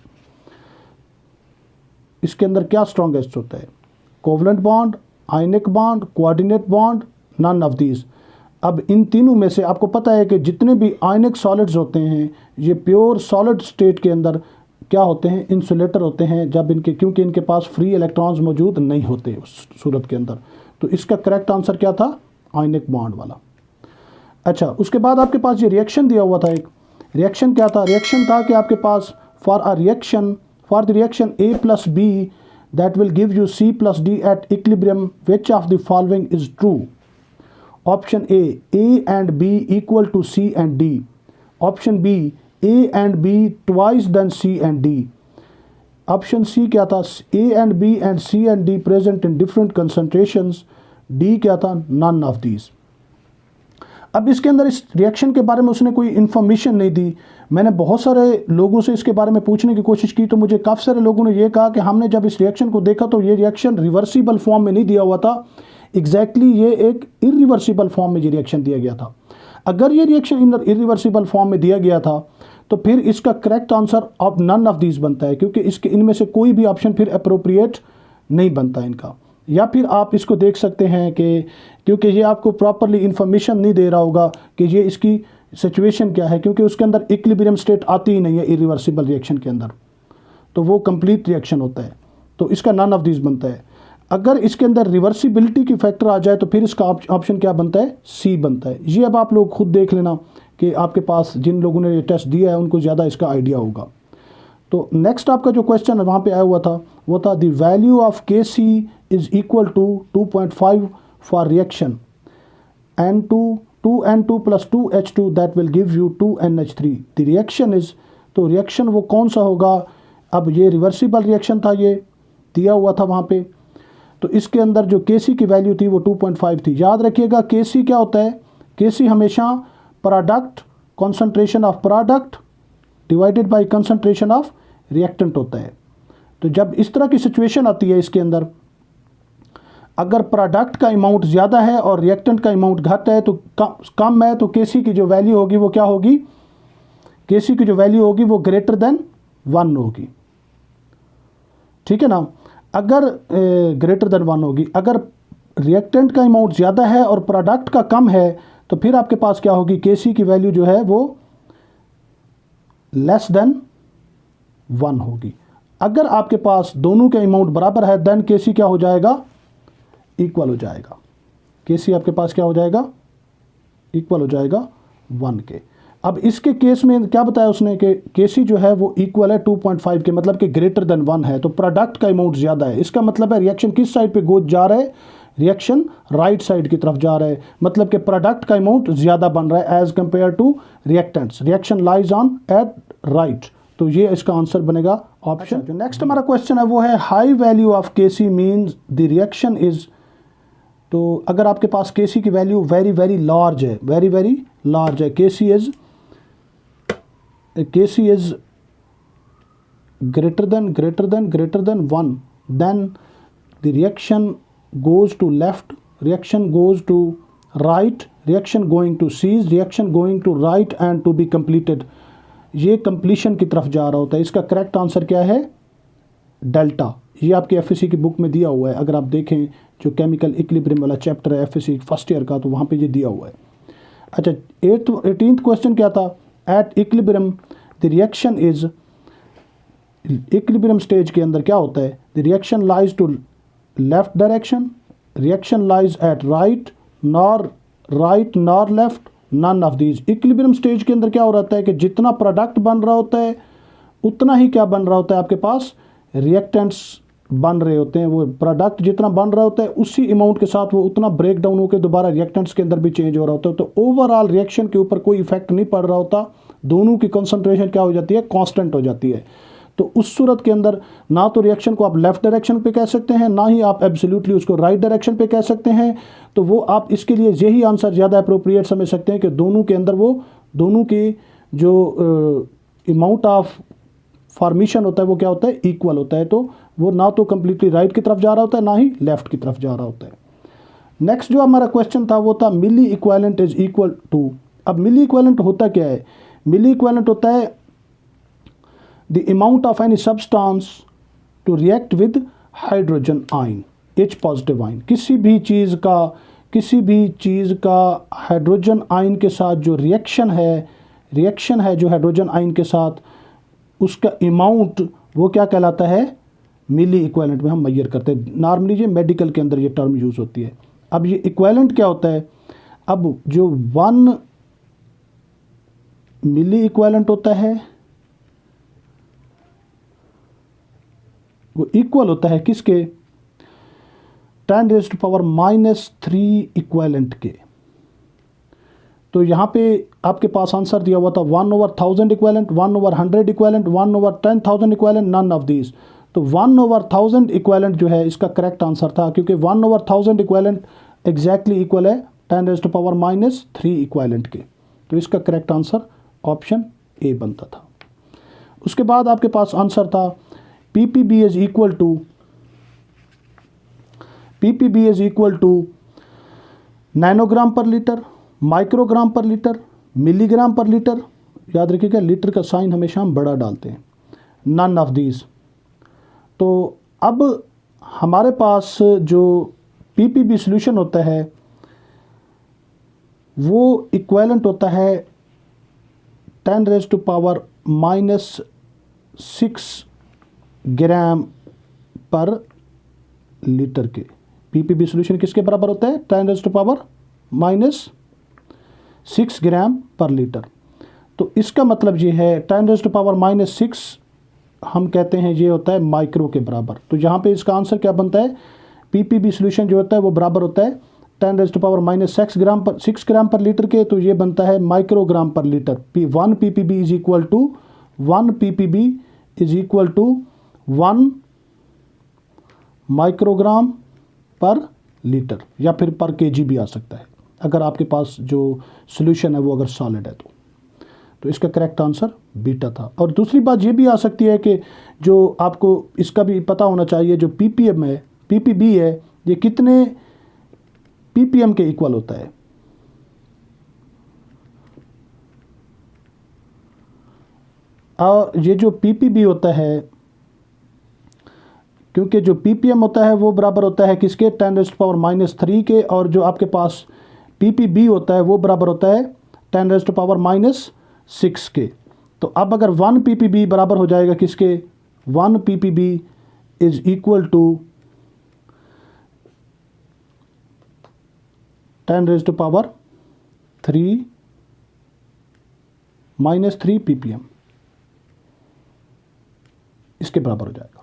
Speaker 1: इसके अंदर क्या स्ट्रॉन्गेस्ट होता है, covalent bond, ionic bond, coordinate bond, none of these. अब इन तीनों में से आपको पता है कि जितने भी आयनिक सॉलिड्स होते हैं ये प्योर सॉलिड स्टेट के अंदर क्या होते हैं, इंसुलेटर होते हैं, जब क्योंकि इनके पास फ्री इलेक्ट्रॉन्स मौजूद नहीं होते उस सूरत के अंदर। तो इसका करेक्ट आंसर क्या था, आयनिक बॉन्ड वाला। अच्छा, उसके बाद आपके पास ये रिएक्शन दिया हुआ था, एक रिएक्शन क्या था, रिएक्शन था कि आपके पास for the reaction A plus B that will give you C plus D at equilibrium, which of the following is true? Option A and B equal to C and D. Option B A and B twice then C and D. Option C क्या था, A and B and C and D present in different concentrations. D क्या था, none of these. अब इसके अंदर इस reaction के बारे में उसने कोई इन्फॉर्मेशन नहीं दी। मैंने बहुत सारे लोगों से इसके बारे में पूछने की कोशिश की तो मुझे काफ़ी सारे लोगों ने ये कहा कि हमने जब इस रिएक्शन को देखा तो ये रिएक्शन रिवर्सिबल फॉर्म में नहीं दिया हुआ था। एग्जैक्टली ये एक इरिवर्सिबल फॉर्म में ये रिएक्शन दिया गया था। अगर ये रिएक्शन इरिवर्सिबल फॉर्म में दिया गया था तो फिर इसका correct answer of none of these बनता है, क्योंकि इसके इनमें से कोई भी ऑप्शन फिर अप्रोप्रिएट नहीं बनता इनका। या फिर आप इसको देख सकते हैं कि क्योंकि ये आपको प्रॉपरली इंफॉर्मेशन नहीं दे रहा होगा कि ये इसकी सिचुएशन क्या है, क्योंकि उसके अंदर इक्विलिब्रियम स्टेट आती ही नहीं है इरिवर्सिबल रिएक्शन के अंदर, तो वो कंप्लीट रिएक्शन होता है। तो इसका नन ऑफ दीज बनता है। अगर इसके अंदर रिवर्सिबिलिटी की फैक्टर आ जाए तो फिर इसका ऑप्शन क्या बनता है, सी बनता है। ये अब आप लोग खुद देख लेना कि आपके पास जिन लोगों ने ये टेस्ट दिया है उनको ज़्यादा इसका आइडिया होगा। तो नेक्स्ट आपका जो क्वेश्चन वहाँ पे आया हुआ था वो था the value of Kc is equal to 2.5 for reaction N2 2N2 plus 2H2 that will give you 2NH3। The reaction is, तो रिएक्शन वो कौन सा होगा। अब ये रिवर्सिबल रिएक्शन था, ये दिया हुआ था वहाँ पे। तो इसके अंदर जो Kc की वैल्यू थी वो 2.5 थी। याद रखिएगा Kc क्या होता है, Kc हमेशा product concentration of product divided by concentration of reactant होता है। तो जब इस तरह की सिचुएशन आती है इसके अंदर, अगर प्रोडक्ट का अमाउंट ज़्यादा है और रिएक्टेंट का अमाउंट घट है तो कम है, तो Kc की जो वैल्यू होगी वो क्या होगी, Kc की जो वैल्यू होगी वो ग्रेटर देन 1 होगी। ठीक है ना। अगर ग्रेटर देन 1 होगी, अगर रिएक्टेंट का अमाउंट ज़्यादा है और प्रोडक्ट का कम है तो फिर आपके पास क्या होगी, Kc की वैल्यू जो है वो लेस देन 1 होगी। अगर आपके पास दोनों के अमाउंट बराबर है देन Kc क्या हो जाएगा, इक्वल हो जाएगा। Kc आपके पास क्या हो जाएगा, इक्वल हो जाएगा 1 के। अब इसके केस में क्या बताया उसने कि Kc जो है वो इक्वल है 2.5 के, मतलब कि ग्रेटर देन 1 है, तो प्रोडक्ट का अमाउंट ज़्यादा है। इसका मतलब है रिएक्शन किस साइड पे गोज जा रहा है, रिएक्शन राइट साइड की तरफ जा रहा है, मतलब कि प्रोडक्ट का अमाउंट ज़्यादा बन रहा है as compare to reactants. Reaction lies on at right, तो ये इसका आंसर बनेगा ऑप्शन। जो नेक्स्ट हमारा क्वेश्चन है वो है high value of Kc means the reaction is. तो अगर आपके पास Kc की वैल्यू वेरी वेरी लार्ज है, वेरी वेरी लार्ज है, Kc is greater than 1, then the reaction goes to left, reaction goes to right, reaction going to cease, reaction going to right and to be completed। ये completion की तरफ जा रहा होता है। इसका करेक्ट आंसर क्या है, डेल्टा। ये आपके एफएससी की बुक में दिया हुआ है, अगर आप देखें जो केमिकल इक्विलिब्रियम वाला चैप्टर है एफएससी फर्स्ट ईयर का, तो वहाँ पे ये दिया हुआ है। अच्छा, 18th क्वेश्चन क्या था, at equilibrium the reaction is, equilibrium stage के अंदर क्या होता है, the reaction lies to left direction, reaction lies at right nor left, none of these. Equilibrium stage के अंदर क्या हो रहा है कि जितना प्रोडक्ट बन रहा होता है उतना ही क्या बन रहा होता है, आपके पास रिएक्टेंट्स बन रहे होते हैं। वो प्रोडक्ट जितना बन रहा होता है उसी अमाउंट के साथ वो उतना ब्रेक डाउन होकर दोबारा रिएक्टेंट्स के अंदर भी चेंज हो रहा होता है। तो ओवरऑल रिएक्शन के ऊपर कोई इफेक्ट नहीं पड़ रहा होता, दोनों की कंसंट्रेशन क्या हो जाती है, कांस्टेंट हो जाती है। तो उस सूरत के अंदर ना तो रिएक्शन को आप लेफ्ट डायरेक्शन पे कह सकते हैं, ना ही आप एब्सोल्युटली उसको राइट डायरेक्शन पे कह सकते हैं। तो वो आप इसके लिए यही आंसर ज़्यादा अप्रोप्रिएट समझ सकते हैं कि दोनों के अंदर वो दोनों की जो अमाउंट ऑफ फॉर्मेशन होता है वो क्या होता है, इक्वल होता है। तो वो ना तो कम्प्लीटली राइट की तरफ जा रहा होता है ना ही लेफ्ट की तरफ जा रहा होता है। नेक्स्ट जो हमारा क्वेश्चन था वो था मिली इक्विवेलेंट इज इक्वल टू। अब मिली इक्विवेलेंट होता क्या है, मिली इक्विवेलेंट होता है the amount of any substance to react with hydrogen ion, H positive ion. किसी भी चीज़ का हाइड्रोजन आयन के साथ जो रिएक्शन है जो हाइड्रोजन आयन के साथ, उसका अमाउंट वो क्या कहलाता है, मिली इक्विवेलेंट में हम मेजर करते हैं। नॉर्मली ये मेडिकल के अंदर ये टर्म यूज़ होती है। अब ये इक्विवेलेंट क्या होता है, अब जो 1 मिली इक्विवेलेंट होता है वो इक्वल होता है किसके, 10⁻³ इक्विवेलेंट के। तो यहाँ पे आपके पास आंसर दिया हुआ था 1/1000 equivalent, 1/100 equivalent, 1/10,000 equivalent, none of these. तो 1/1000 इक्वेलेंट जो है इसका करेक्ट आंसर था, क्योंकि 1/1000 इक्वेलेंट एग्जैक्टली इक्वल है 10⁻³ इक्वेलेंट के। तो इसका करेक्ट आंसर ऑप्शन ए बनता था। उसके बाद आपके पास आंसर था PPB is equal to nanogram per litre, microgram per litre, milligram per litre. याद रखिएगा लीटर का साइन हमेशा हम बड़ा डालते हैं, नन ऑफ दीज। तो अब हमारे पास जो पीपीबी सॉल्यूशन होता है वो इक्विवेलेंट होता है 10⁻⁻6 ग्राम पर लीटर के। पीपीबी सॉल्यूशन किसके बराबर होता है? 10⁻⁻6 ग्राम पर लीटर। तो इसका मतलब ये है 10⁻⁻6 हम कहते हैं ये होता है माइक्रो के बराबर। तो यहाँ पे इसका आंसर क्या बनता है? पीपीबी सॉल्यूशन जो होता है वो बराबर होता है 10⁻⁻6 ग्राम पर लीटर के। तो ये बनता है microgram per litre. 1 PPB is equal to 1 microgram per litre, या फिर पर केजी भी आ सकता है अगर आपके पास जो सॉल्यूशन है वो अगर सॉलिड है तो इसका करेक्ट आंसर बीटा था। और दूसरी बात ये भी आ सकती है कि जो आपको इसका भी पता होना चाहिए, जो पीपीएम है, पीपीबी है, ये कितने पीपीएम के इक्वल होता है। और ये जो पीपीबी होता है, क्योंकि जो पीपीएम होता है वो बराबर होता है किसके? 10⁻³ के। और जो आपके पास पीपीबी होता है वो बराबर होता है 10⁻6 के। तो अब अगर 1 पीपीबी बराबर हो जाएगा किसके? 1 PPB is equal to 10⁻³ PPM, इसके बराबर हो जाएगा।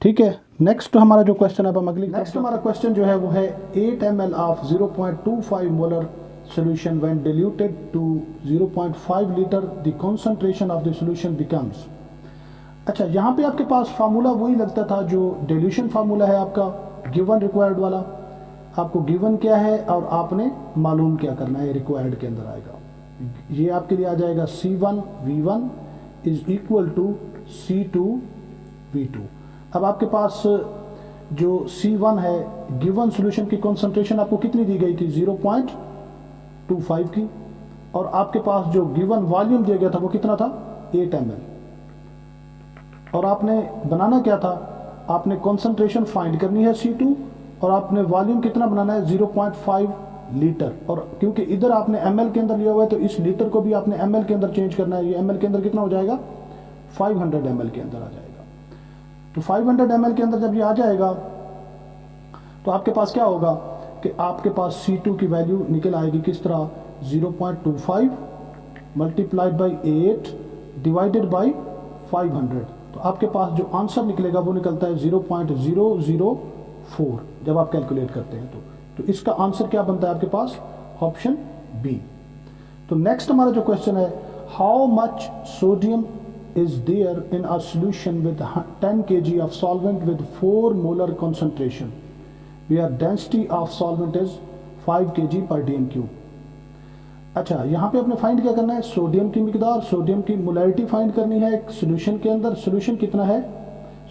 Speaker 1: ठीक है, नेक्स्ट हमारा जो क्वेश्चन है, अब हम अगली नेक्स्ट हमारा क्वेश्चन जो है वो है 8 ml of 0.25 molar solution when diluted to 0.5 liter the concentration of the solution becomes। अच्छा, यहाँ पे आपके पास फार्मूला वही लगता था जो डिल्यूशन फार्मूला है आपका गिवन रिक्वायर्ड वाला। आपको गिवन क्या है और आपने मालूम क्या करना है, रिक्वायर्ड के अंदर आएगा। ये आपके लिए आ जाएगा C1V1 is equal to C2V2। अब आपके पास जो C1 है, गिवन सॉल्यूशन की कंसंट्रेशन आपको कितनी दी गई थी? 0.25 की। और आपके पास जो गिवन वॉल्यूम दिया गया था वो कितना था? 8 ml। और आपने बनाना क्या था? आपने कंसंट्रेशन फाइंड करनी है C2, और आपने वॉल्यूम कितना बनाना है? 0.5 लीटर। और क्योंकि इधर आपने ml के अंदर लिया हुआ है तो इस लीटर को भी आपने ml के अंदर चेंज करना है। ये ml के अंदर कितना हो जाएगा? 500 ml के अंदर आ जाएगा। तो 500 ml के अंदर जब ये आ जाएगा तो आपके पास क्या होगा कि आपके पास C2 की वैल्यू निकल आएगी किस तरह? 0.25 मल्टीप्लाइड बाई 8 डिवाइडेड बाई 500। तो आपके पास जो आंसर निकलेगा वो निकलता है 0.004 जब आप कैलकुलेट करते हैं। तो इसका आंसर क्या बनता है आपके पास? Option B. तो नेक्स्ट हमारा जो क्वेश्चन है, how much sodium is there in a solution with 10 kg of solvent with 4 molar concentration where density of solvent is 5 kg per dm cube। अच्छा, यहाँ पे आपने फाइंड क्या करना है? सोडियम की मिकदार, सोडियम की मोलैरिटी फाइंड करनी है एक सोल्यूशन के अंदर। सोल्यूशन कितना है?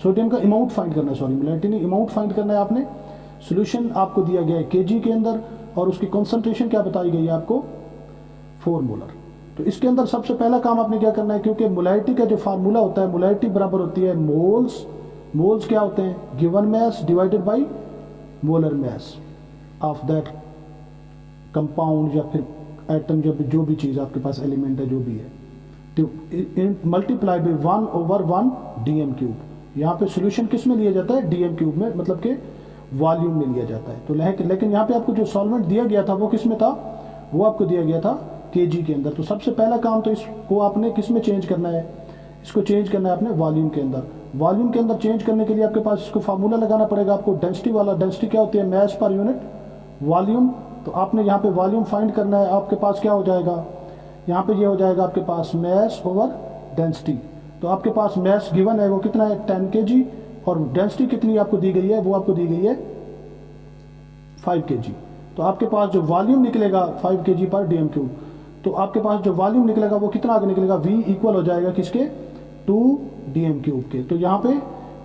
Speaker 1: सोडियम का अमाउंट फाइंड करना है, सॉरी मोलैरिटी नहीं, अमाउंट फाइंड करना है आपने। सोल्यूशन आपको दिया गया है केजी के अंदर और उसकी कंसंट्रेशन क्या बताई गई है आपको? 4 मोलर। तो इसके अंदर सबसे पहला काम आपने क्या करना है, क्योंकि मोलैरिटी का जो फार्मूला होता है, मोलैरिटी बराबर होती है मोल्स। मोल्स क्या होते हैं? Given mass divided by molar mass of that compound या फिर एटम, जो भी चीज़ आपके पास एलिमेंट है, जो भी है, तो मल्टीप्लाई बाय 1/1 dm क्यूब। यहाँ पे सोल्यूशन किस में लिया जाता है? dm क्यूब में, मतलब कि वॉल्यूम में लिया जाता है। तो लेकिन यहाँ पे आपको जो सॉल्वेंट दिया गया था वो किस में था? वो आपको दिया गया था केजी के अंदर। तो सबसे पहला काम तो इसको आपने किस में चेंज करना है? इसको चेंज करना है आपने वॉल्यूम के अंदर। वॉल्यूम के अंदर चेंज करने के लिए आपके पास इसको फार्मूला लगाना पड़ेगा आपको डेंसिटी वाला। डेंसिटी क्या होती है? मास पर यूनिट वॉल्यूम तो आपने यहाँ पे वॉल्यूम फाइंड करना है, आपके पास क्या हो जाएगा, यहाँ पे ये हो जाएगा आपके पास मास ओवर डेंसिटी। तो आपके पास मास गिवन है वो कितना है 10 kg, और डेंसिटी कितनी आपको दी गई है, वो आपको दी गई है 5 kg। तो आपके पास जो वॉल्यूम निकलेगा 5 kg पर dm3, तो आपके पास जो वॉल्यूम निकलेगा वो कितना आगे निकलेगा, V इक्वल हो जाएगा किसके 2 dm³ के। तो यहाँ पे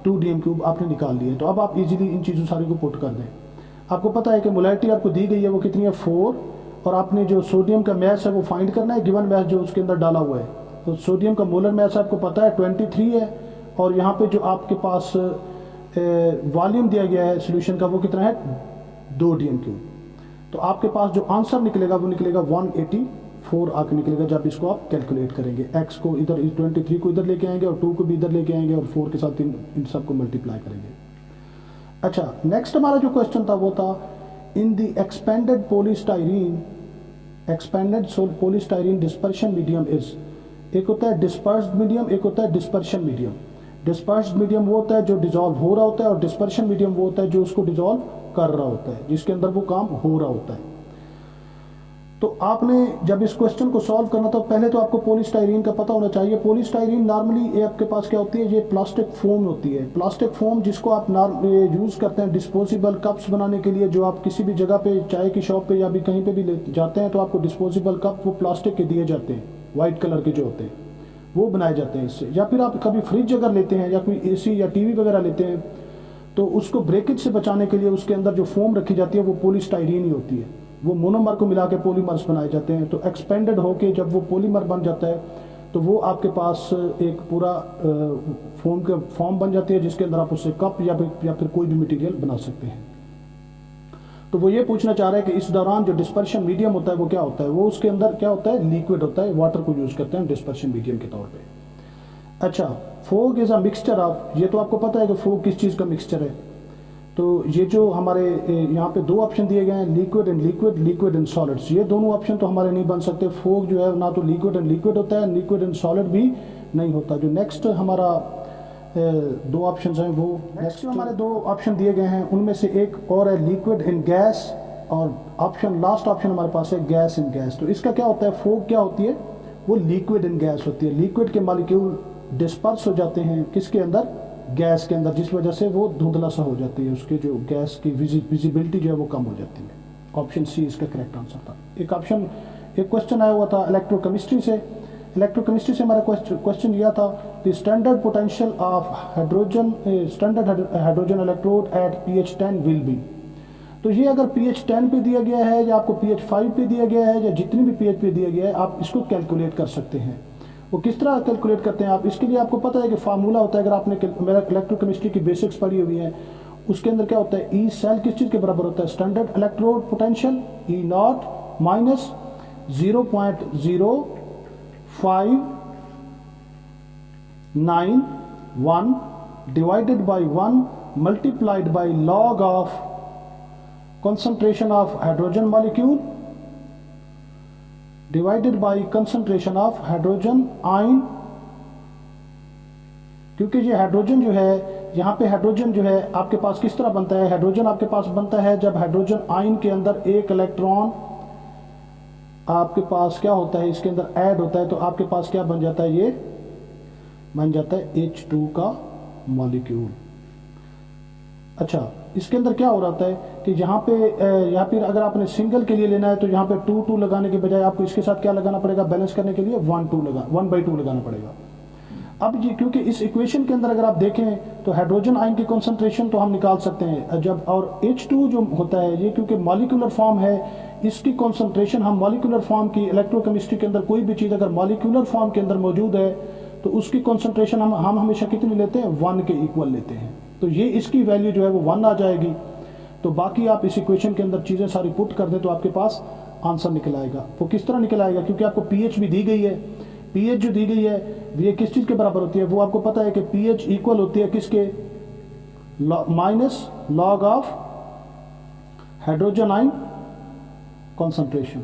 Speaker 1: 2 dm³ आपने निकाल लिया। तो अब आप इजीली इन चीज़ों सारी को पुट कर दें। आपको पता है कि मोलैरिटी आपको दी गई है वो कितनी है 4, और आपने जो सोडियम का मैस है वो फाइंड करना है, गिवन मैस जो उसके अंदर डाला हुआ है। तो सोडियम का मोलर मैस आपको पता है 23 है, और यहाँ पे जो आपके पास वॉल्यूम दिया गया है सोल्यूशन का वो कितना है 2 dm³। तो आपके पास जो आंसर निकलेगा वो निकलेगा 184 आके निकलेगा जब इसको आप कैलकुलेट करेंगे। x को इधर 23 को इधर लेके आएंगे और 2 को भी इधर लेके आएंगे और 4 के साथ इन सबको मल्टीप्लाई करेंगे। अच्छा, नेक्स्ट हमारा जो क्वेश्चन था वो था in the expanded polystyrene dispersion medium is. एक होता है डिस्पर्स्ड मीडियम, एक होता है डिस्पर्शन मीडियम। डिस्पर्स्ड मीडियम वो होता है जो डिजॉल्व हो रहा होता है, और डिस्पर्शन मीडियम वो होता है जो उसको डिजॉल्व कर रहा होता है, जिसके अंदर वो काम हो रहा होता है। तो आपने जब इस क्वेश्चन को सॉल्व करना था पहले तो आपको पॉलीस्टाइरीन का पता होना चाहिए। पॉलीस्टाइरीन नॉर्मली ये आपके पास क्या होती है, ये प्लास्टिक फोम होती है। प्लास्टिक फोम जिसको आप यूज़ करते हैं डिस्पोजेबल कप्स बनाने के लिए, जो आप किसी भी जगह पे चाय की शॉप पे या भी कहीं पे भी ले जाते हैं तो आपको डिस्पोजेबल कप वो प्लास्टिक के दिए जाते हैं, वाइट कलर के जो होते हैं वो बनाए जाते हैं इससे। या फिर आप कभी फ्रिज अगर लेते हैं या कोई AC या TV वगैरह लेते हैं तो उसको ब्रेकेज से बचाने के लिए उसके अंदर जो फोम रखी जाती है वो पॉलीस्टाइरीन ही होती है। वो मोनोमर को मिला के पॉलीमर्स बनाए जाते हैं। तो एक्सपेंडेड होके जब वो पॉलीमर बन जाता है तो वो आपके पास एक पूरा फोम का फॉर्म बन जाती है, जिसके अंदर आप उससे कप या फिर कोई भी मटेरियल बना सकते हैं। तो वो ये पूछना चाह रहे हैं कि इस दौरान जो डिस्पर्शन मीडियम होता है वो क्या होता है, वो उसके अंदर क्या होता है, लिक्विड होता है, वाटर को यूज़ करते हैं डिस्पर्शन मीडियम के तौर पे। अच्छा, fog is a mixture of, ये तो आपको पता है कि फोग किस चीज़ का मिक्सचर है। तो ये जो हमारे यहाँ पे 2 ऑप्शन दिए गए हैं, liquid and liquid, liquid and solids, ये दोनों ऑप्शन तो हमारे नहीं बन सकते। फोग जो है ना तो लिक्विड एंड लिक्विड होता है, लिक्विड एंड सॉलिड भी नहीं होता। जो नेक्स्ट हमारा 2 ऑप्शन हैं वो नेक्स्ट हमारे 2 ऑप्शन दिए गए हैं, उनमें से एक और है लिक्विड इन गैस, और ऑप्शन लास्ट ऑप्शन हमारे पास है गैस इन गैस। तो इसका क्या होता है, फोग क्या होती है, वो लिक्विड इन गैस होती है। लिक्विड के मॉलिक्यूल डिस्पर्स हो जाते हैं किसके अंदर, गैस के अंदर, जिस वजह से वो धुंधला सा हो जाती है, उसके जो गैस की विजिबिलिटी जो है वो कम हो जाती है। ऑप्शन सी इसका करेक्ट आंसर था। एक क्वेश्चन आया हुआ था इलेक्ट्रोकेमिस्ट्री से। इलेक्ट्रोकेमिस्ट्री से हमारा क्वेश्चन यह था the standard potential of hydrogen hydrogen electrode at pH 10 will be. तो ये अगर pH 10 पे दिया गया है या आपको pH 5 पे दिया गया है या जितनी भी pH पे दिया गया है, आप इसको कैलकुलेट कर सकते हैं। वो किस तरह कैलकुलेट करते हैं आप, इसके लिए आपको पता है कि फार्मूला होता है, अगर आपने मेरा इलेक्ट्रोकेमिस्ट्री की बेसिक्स पढ़ी हुई है उसके अंदर क्या होता है, ई सेल किस चीज़ के बराबर होता है, standard electrode potential E not minus 0.0591 divided by 1 multiplied by log of concentration of hydrogen molecule divided by concentration of hydrogen ion। क्योंकि ये हाइड्रोजन जो है, यहाँ पे हाइड्रोजन जो है आपके पास किस तरह बनता है, हाइड्रोजन आपके पास बनता है जब हाइड्रोजन आयन के अंदर एक इलेक्ट्रॉन आपके पास क्या होता है, इसके अंदर ऐड होता है, तो आपके पास क्या बन जाता है, ये बन जाता है H2 का मॉलिक्यूल। अच्छा, इसके अंदर क्या हो रहा है कि यहाँ पे या फिर अगर आपने सिंगल के लिए लेना है तो यहाँ पे 2 लगाने के बजाय आपको इसके साथ क्या लगाना पड़ेगा, बैलेंस करने के लिए 1/2 लगाना पड़ेगा। अब ये क्योंकि इस इक्वेशन के अंदर अगर आप देखें तो हाइड्रोजन आयन की कंसंट्रेशन तो हम निकाल सकते हैं जब, और H2 जो होता है ये क्योंकि मॉलिक्यूलर फॉर्म है, इसकी कंसंट्रेशन हम मॉलिक्यूलर फॉर्म की इलेक्ट्रोकेमिस्ट्री के अंदर कोई भी चीज़ अगर मॉलिक्यूलर फॉर्म के अंदर मौजूद है तो उसकी कंसंट्रेशन हम हमेशा कितनी लेते हैं, 1 के इक्वल लेते हैं। तो ये इसकी वैल्यू जो है वो 1 आ जाएगी। तो बाकी आप इस इक्वेशन के अंदर चीज़ें सारी पुट कर दें तो आपके पास आंसर निकल आएगा। वो किस तरह निकल आएगा, क्योंकि आपको pH भी दी गई है। pH जो दी गई है ये किस चीज़ के बराबर होती है, वो आपको पता है कि pH इक्वल होती है किसके, minus log of hydrogen ion concentration.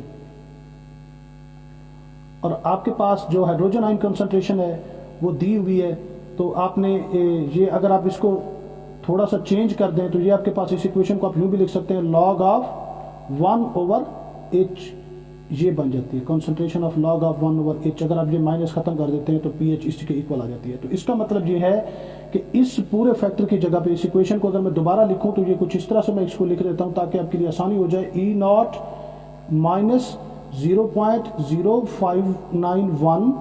Speaker 1: और आपके पास जो हाइड्रोजन आयन कॉन्सेंट्रेशन है वो दी हुई है, तो आपने ये अगर आप इसको थोड़ा सा चेंज कर दें तो ये आपके पास इस इक्वेशन को आप यूँ भी लिख सकते हैं, लॉग ऑफ 1/h ये बन जाती है, concentration of log of 1/h। अगर आप ये माइनस ख़त्म कर देते हैं तो pH इसके इक्वल आ जाती है। तो इसका मतलब ये है कि इस पूरे फैक्टर की जगह पे इस इक्वेशन को अगर मैं दोबारा लिखूं तो ये कुछ इस तरह से मैं इसको लिख देता हूं ताकि आपके लिए आसानी हो जाए। E0 minus 0.0591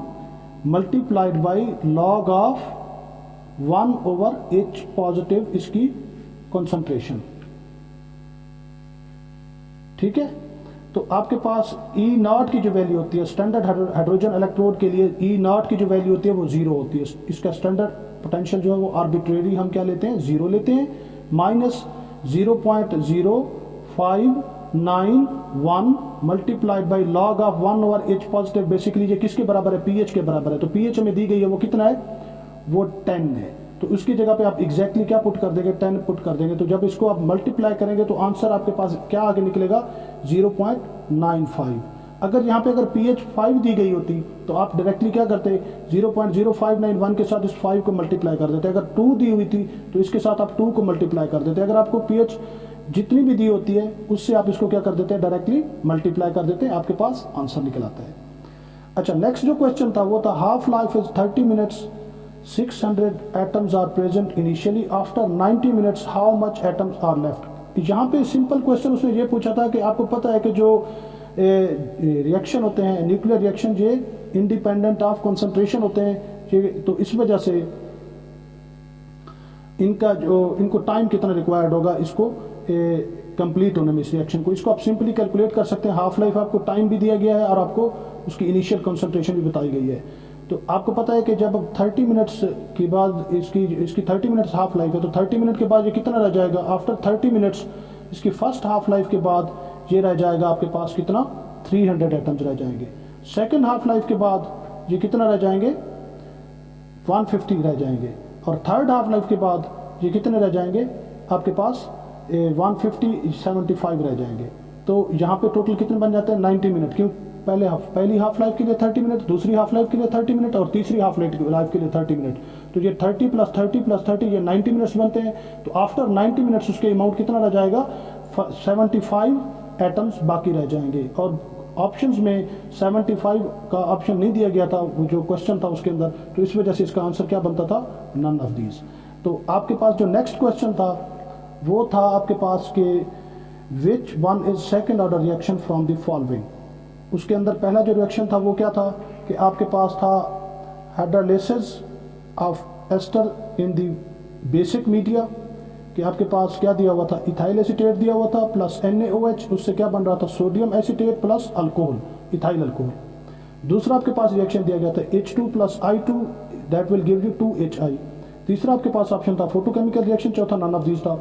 Speaker 1: multiplied by log of 1/h positive इसकी कॉन्सेंट्रेशन। ठीक है, तो आपके पास E0 की जो वैल्यू होती है स्टैंडर्ड हाइड्रोजन इलेक्ट्रोड के लिए, E0 की जो वैल्यू होती है वो 0 होती है। इसका स्टैंडर्ड पोटेंशियल जो है वो आर्बिट्रेरी हम क्या लेते हैं, 0 लेते हैं। Minus 0.0591 multiplied by log of 1/h positive. Basically ये किसके बराबर है, pH के बराबर है। तो pH हमें दी गई है वो कितना है, वो 10 है। तो उसकी जगह पे आप एग्जैक्टली क्या पुट कर देंगे, 10 पुट कर देंगे। तो जब इसको आप मल्टीप्लाई करेंगे तो आंसर आपके पास क्या आगे निकलेगा, 0.95। अगर यहाँ पे अगर pH 5 दी गई होती तो आप डायरेक्टली क्या करते, 0.0591 के साथ इस 5 को मल्टीप्लाई कर देते। अगर 2 दी हुई थी तो इसके साथ आप 2 को मल्टीप्लाई कर देते। अगर आपको pH जितनी भी दी होती है उससे आप इसको क्या कर देते हैं, डायरेक्टली मल्टीप्लाई कर देते हैं, आपके पास आंसर निकल आता है। अच्छा, नेक्स्ट जो क्वेश्चन था वो था half life is 30 minutes, 600 atoms are present initially, after 90 minutes how much atoms are left। यहाँ पे सिंपल क्वेश्चन उसने ये पूछा था कि आपको पता है कि जो रिएक्शन होते हैं न्यूक्लियर रिएक्शन ये इंडिपेंडेंट ऑफ कंसंट्रेशन होते हैं ये, तो इस वजह से इनको टाइम कितना रिक्वायर्ड होगा इसको कंप्लीट होने में, इस रिएक्शन को। इसको आप सिंपली कैलकुलेट कर सकते हैं। हाफ लाइफ आपको टाइम भी दिया गया है और आपको उसकी इनिशियल कंसंट्रेशन भी बताई गई है। तो आपको पता है कि जब 30 मिनट्स के बाद इसकी 30 मिनट्स हाफ लाइफ है तो 30 मिनट के बाद ये कितना रह जाएगा, आफ्टर 30 मिनट्स इसकी फर्स्ट हाफ लाइफ के बाद ये रह जाएगा आपके पास कितना, 300 एटम्स रह जाएंगे। सेकंड हाफ लाइफ के बाद ये कितना रह जाएंगे, 150 रह जाएंगे। और थर्ड हाफ लाइफ के बाद ये कितने रह जाएंगे आपके पास, 175 रह जाएंगे। तो यहाँ पे टोटल कितने बन जाते हैं, 90 मिनट। क्यों, पहली हाफ लाइफ के लिए 30 मिनट, दूसरी हाफ लाइफ के लिए 30 मिनट और तीसरी हाफ लाइफ के लिए 30 मिनट। तो ये 30 + 30 + 30 ये 90 मिनट्स बनते हैं। तो आफ्टर 90 मिनट्स उसके अमाउंट कितना रह जाएगा, 75 एटम्स बाकी रह जाएंगे। और ऑप्शंस में 75 का ऑप्शन नहीं दिया गया था, वो जो क्वेश्चन था उसके अंदर, तो इस वजह से इसका आंसर क्या बनता था, नन ऑफ दीज। तो आपके पास जो नेक्स्ट क्वेश्चन था वो था आपके पास के which one is second order reaction from the following. उसके अंदर पहला जो रिएक्शन था वो क्या था कि आपके पास था hydrolysis of ester in the basic media, कि आपके पास क्या दिया हुआ था, इथाइल एसीटेट दिया हुआ था प्लस NaOH, उससे क्या बन रहा था, sodium acetate plus alcohol, ethyl alcohol. दूसरा आपके पास रिएक्शन दिया गया था H2 + I2 that will give you 2HI। तीसरा आपके पास ऑप्शन था फोटोकेमिकल रिएक्शन, चौथा नन ऑफ दीज था।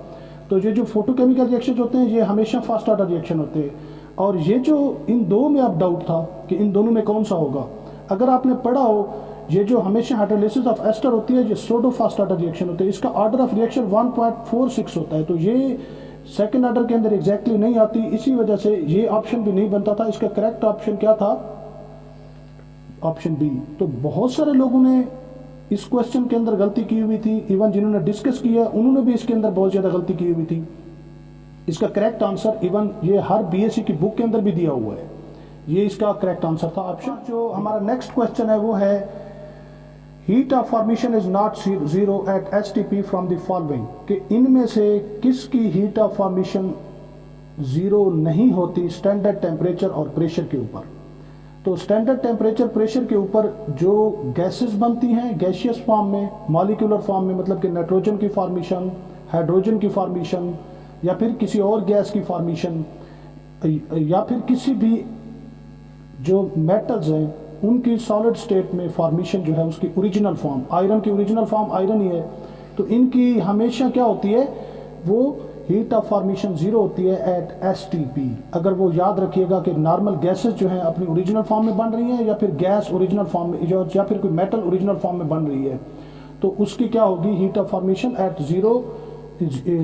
Speaker 1: तो ये जो फोटोकेमिकल रिएक्शन होते हैं ये हमेशा फर्स्ट ऑर्डर रिएक्शन होते हैं, और ये जो इन दो में आप डाउट था कि इन दोनों में कौन सा होगा, अगर आपने पढ़ा हो ये जो हमेशा हाइड्रोलाइसिस ऑफ एस्टर होती है ये सूडो फर्स्ट ऑर्डर रिएक्शन होते हैं, इसका ऑर्डर ऑफ रिएक्शन 1.46 होता है। तो ये सेकंड ऑर्डर के अंदर एग्जैक्टली नहीं आती, इसी वजह से ये ऑप्शन भी नहीं बनता था। इसका करेक्ट ऑप्शन क्या था, ऑप्शन बी। तो बहुत सारे लोगों ने इस क्वेश्चन के अंदर गलती की हुई थी, इवन जिन्होंने डिस्कस किया उन्होंने भी इसके अंदर बहुत ज्यादा गलती की हुई थी। इसका करेक्ट आंसर इवन ये हर BSc की बुक के अंदर भी दिया हुआ है, ये इसका करेक्ट आंसर था ऑप्शन। जो हमारा नेक्स्ट क्वेश्चन है वो है heat of formation is not zero at STP from the following, कि इनमें से किसकी हीट ऑफ फॉर्मेशन जीरो नहीं होती स्टैंडर्ड टेम्परेचर और प्रेशर के ऊपर। तो स्टैंडर्ड टेम्परेचर प्रेशर के ऊपर जो गैसेस बनती हैं गैसियस फॉर्म में, मॉलिक्यूलर फॉर्म में, मतलब कि नाइट्रोजन की फॉर्मेशन, हाइड्रोजन की फॉर्मेशन, या फिर किसी और गैस की फॉर्मेशन, या फिर किसी भी जो मेटल्स हैं उनकी सॉलिड स्टेट में फॉर्मेशन जो है उसकी ओरिजिनल फॉर्म, आयरन की ओरिजिनल फॉर्म आयरन ही है, तो इनकी हमेशा क्या होती है, वो हीट ऑफ फॉर्मेशन जीरो होती है एट STP। अगर वो याद रखिएगा कि नॉर्मल गैसेस जो हैं अपनी ओरिजिनल फॉर्म में बन रही हैं या फिर गैस ओरिजिनल फॉर्म में, या फिर कोई मेटल ओरिजिनल फॉर्म में बन रही है, तो उसकी क्या होगी, heat of formation at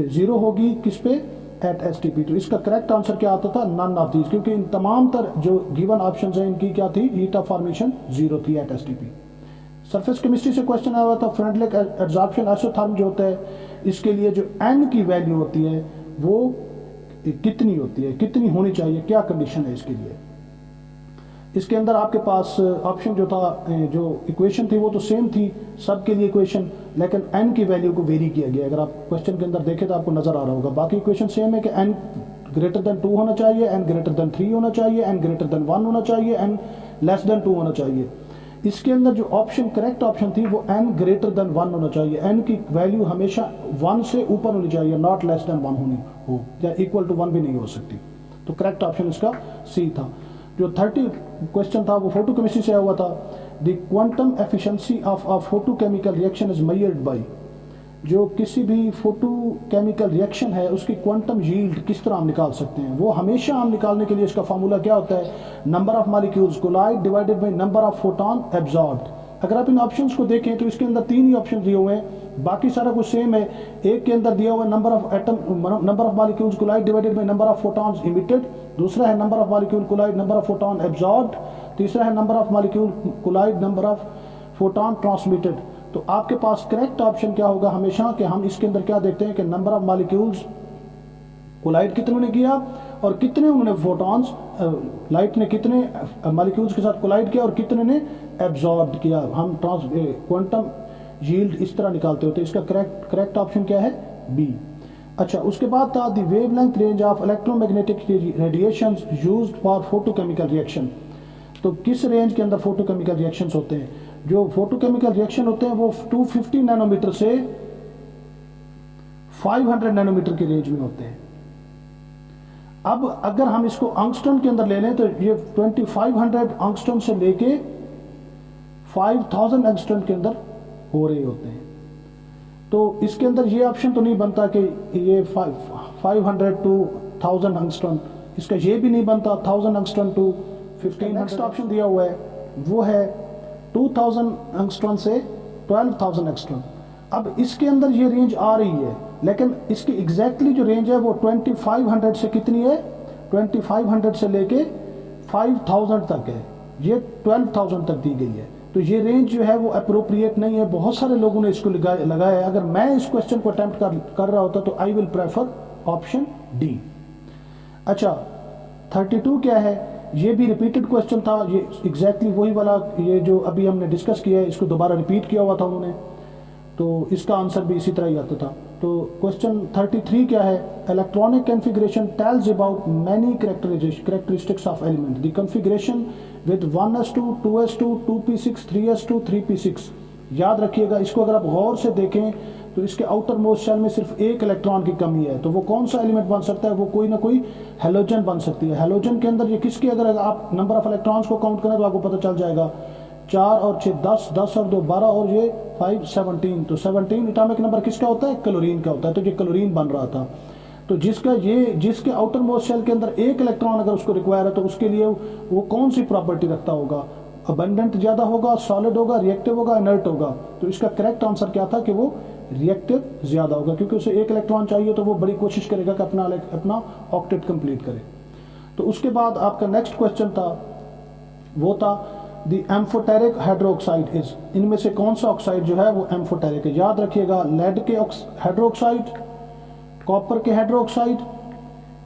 Speaker 1: zero होगी, किस पे, एट STP। तो इसका करेक्ट आंसर क्या आता था, नन ऑफ दीज, क्योंकि इन तमाम तर जो गिवन ऑप्शन हैं इनकी क्या थी, हीट ऑफ फॉर्मेशन जीरो थी एट STP। सरफेस केमिस्ट्री से क्वेश्चन आया हुआ था फ्रेंडलिक एब्जॉर्प्शन आइसोथर्म जो होता है, इसके लिए जो N की वैल्यू होती है वो कितनी होती है, कितनी होनी चाहिए, क्या कंडीशन है इसके लिए। इसके अंदर आपके पास ऑप्शन जो था, जो इक्वेशन थी वो तो सेम थी सब के लिए इक्वेशन, लेकिन n की वैल्यू को वेरी किया गया। अगर आप क्वेश्चन के अंदर देखें तो आपको नजर आ रहा होगा, बाकी इक्वेशन सेम है कि n ग्रेटर देन 2 होना चाहिए, n ग्रेटर देन 3 होना चाहिए, n ग्रेटर देन 1 होना चाहिए, n लेस देन 2 होना चाहिए। इसके अंदर जो ऑप्शन करेक्ट ऑप्शन थी वो n ग्रेटर देन 1 होना चाहिए, n की वैल्यू हमेशा 1 से ऊपर होनी चाहिए, नॉट लेस देन 1 होनी हो, या इक्वल टू 1 भी नहीं हो सकती। तो करेक्ट ऑप्शन इसका सी था। जो 30 क्वेश्चन था वो फोटो केमिस्ट्री से आया हुआ था। The quantum efficiency of a photochemical reaction is measured by, जो किसी भी फोटोकेमिकल रिएक्शन है उसकी क्वांटम यील्ड किस तरह हम निकाल सकते हैं, वो हमेशा हम निकालने के लिए इसका फार्मूला क्या होता है, number of molecules collide divided by number of photon absorbed. अगर आप इन ऑप्शंस को देखें तो इसके अंदर 3 ही ऑप्शन दिए हुए हैं, बाकी सारा कुछ सेम है। एक के अंदर दिया हुआ है number of atom, number of molecules collide divided by number of photons emitted, दूसरा है number of molecule collide number of photon absorbed, तीसरा है number of molecule collide number of photon transmitted. तो आपके पास करेक्ट ऑप्शन क्या होगा हमेशा, कि हम इसके अंदर क्या देखते हैं कि नंबर ऑफ मॉलिक्यूल्स कोलाइड कितने ने किया और कितने उन्होंने फोटॉन्स, लाइट ने कितने मॉलिक्यूल्स के साथ कोलाइड किया और कितने ने एब्जॉर्ब किया। हम क्वांटम यील्ड इस तरह निकालते होते हैं। इसका करेक्ट ऑप्शन क्या है, बी। अच्छा, उसके बाद था the wavelength range of electromagnetic radiations used for photochemical reaction. तो किस रेंज के अंदर फोटोकेमिकल रिएक्शंस होते हैं, जो फोटोकेमिकल रिएक्शन होते हैं वो 250 नैनोमीटर से 500 नैनोमीटर की रेंज में होते हैं। अब अगर हम इसको एंगस्ट्रॉम के अंदर ले लें तो ये 2500 एंगस्ट्रॉम से लेके 5000 एंगस्ट्रॉम के अंदर हो रहे होते हैं। तो इसके अंदर ये ऑप्शन तो नहीं बनता कि ये 500 टू 1000 एंगस्ट्रॉम, इसका ये भी नहीं बनता 1000 एंगस्ट्रॉम टू 1500। नेक्स्ट ऑप्शन दिया हुआ है वो है 2000 एंगस्ट्रॉम से 12000 एंगस्ट्रॉम। अब इसके अंदर ये रेंज आ रही है, लेकिन इसकी एग्जैक्टली जो रेंज है वो 2500 से कितनी है, 2500 से लेके 5000 तक है, ये 12000 तक दी गई है। तो ये रेंज जो है वो अप्रोप्रिएट नहीं है, बहुत सारे लोगों ने इसको लगाया है। अगर मैं इस क्वेश्चन को अटेम्प्ट कर रहा होता तो I will prefer option D. अच्छा, 32 क्या है, ये भी रिपीटेड क्वेश्चन था, ये एग्जैक्टली वही वाला, ये जो अभी हमने डिस्कस किया है इसको दोबारा रिपीट किया हुआ था उन्होंने, तो इसका आंसर भी इसी तरह ही आता था। तो क्वेश्चन 33 क्या है, electronic configuration tells about many characteristics of element, the configuration with 1s2 2s2 2p6 3s2 3p6। याद रखिएगा, इसको अगर आप गौर से देखें तो इसके आउटर मोस्ट शेल में सिर्फ एक इलेक्ट्रॉन की कमी है, तो वो कौन सा एलिमेंट बन सकता है, वो कोई ना कोई हेलोजन बन सकती है। हेलोजन के अंदर ये किसके, अगर आप नंबर ऑफ इलेक्ट्रॉन्स को काउंट करें तो आपको पता चल जाएगा, 4 और 6 10, 10 और 2 12 और ये 5 17। तो 17 एटॉमिक नंबर किसका होता है, क्लोरीन का होता है। तो ये क्लोरीन बन रहा था, तो जिसके आउटर मोस्ट शेल के अंदर एक इलेक्ट्रॉन अगर उसको रिक्वायर है तो उसके लिए वो कौन सी प्रॉपर्टी रखता होगा, अबंडेंट ज़्यादा होगा, सॉलिड होगा, रिएक्टिव होगा, इनर्ट होगा। तो इसका करेक्ट आंसर क्या था कि वो रिएक्टिव ज़्यादा होगा, क्योंकि उसे एक इलेक्ट्रॉन चाहिए तो वो बड़ी कोशिश करेगा कि अपना ऑक्टेट कंप्लीट करे। तो उसके बाद आपका नेक्स्ट क्वेश्चन था, वो था द एम्फोटेरिक हाइड्रोक्साइड इज, इनमें से कौन सा ऑक्साइड जो है वो एम्फोटेरिक है। याद रखिएगा, लेड के हाइड्रोक्साइड, कॉपर के हाइड्रोक्साइड,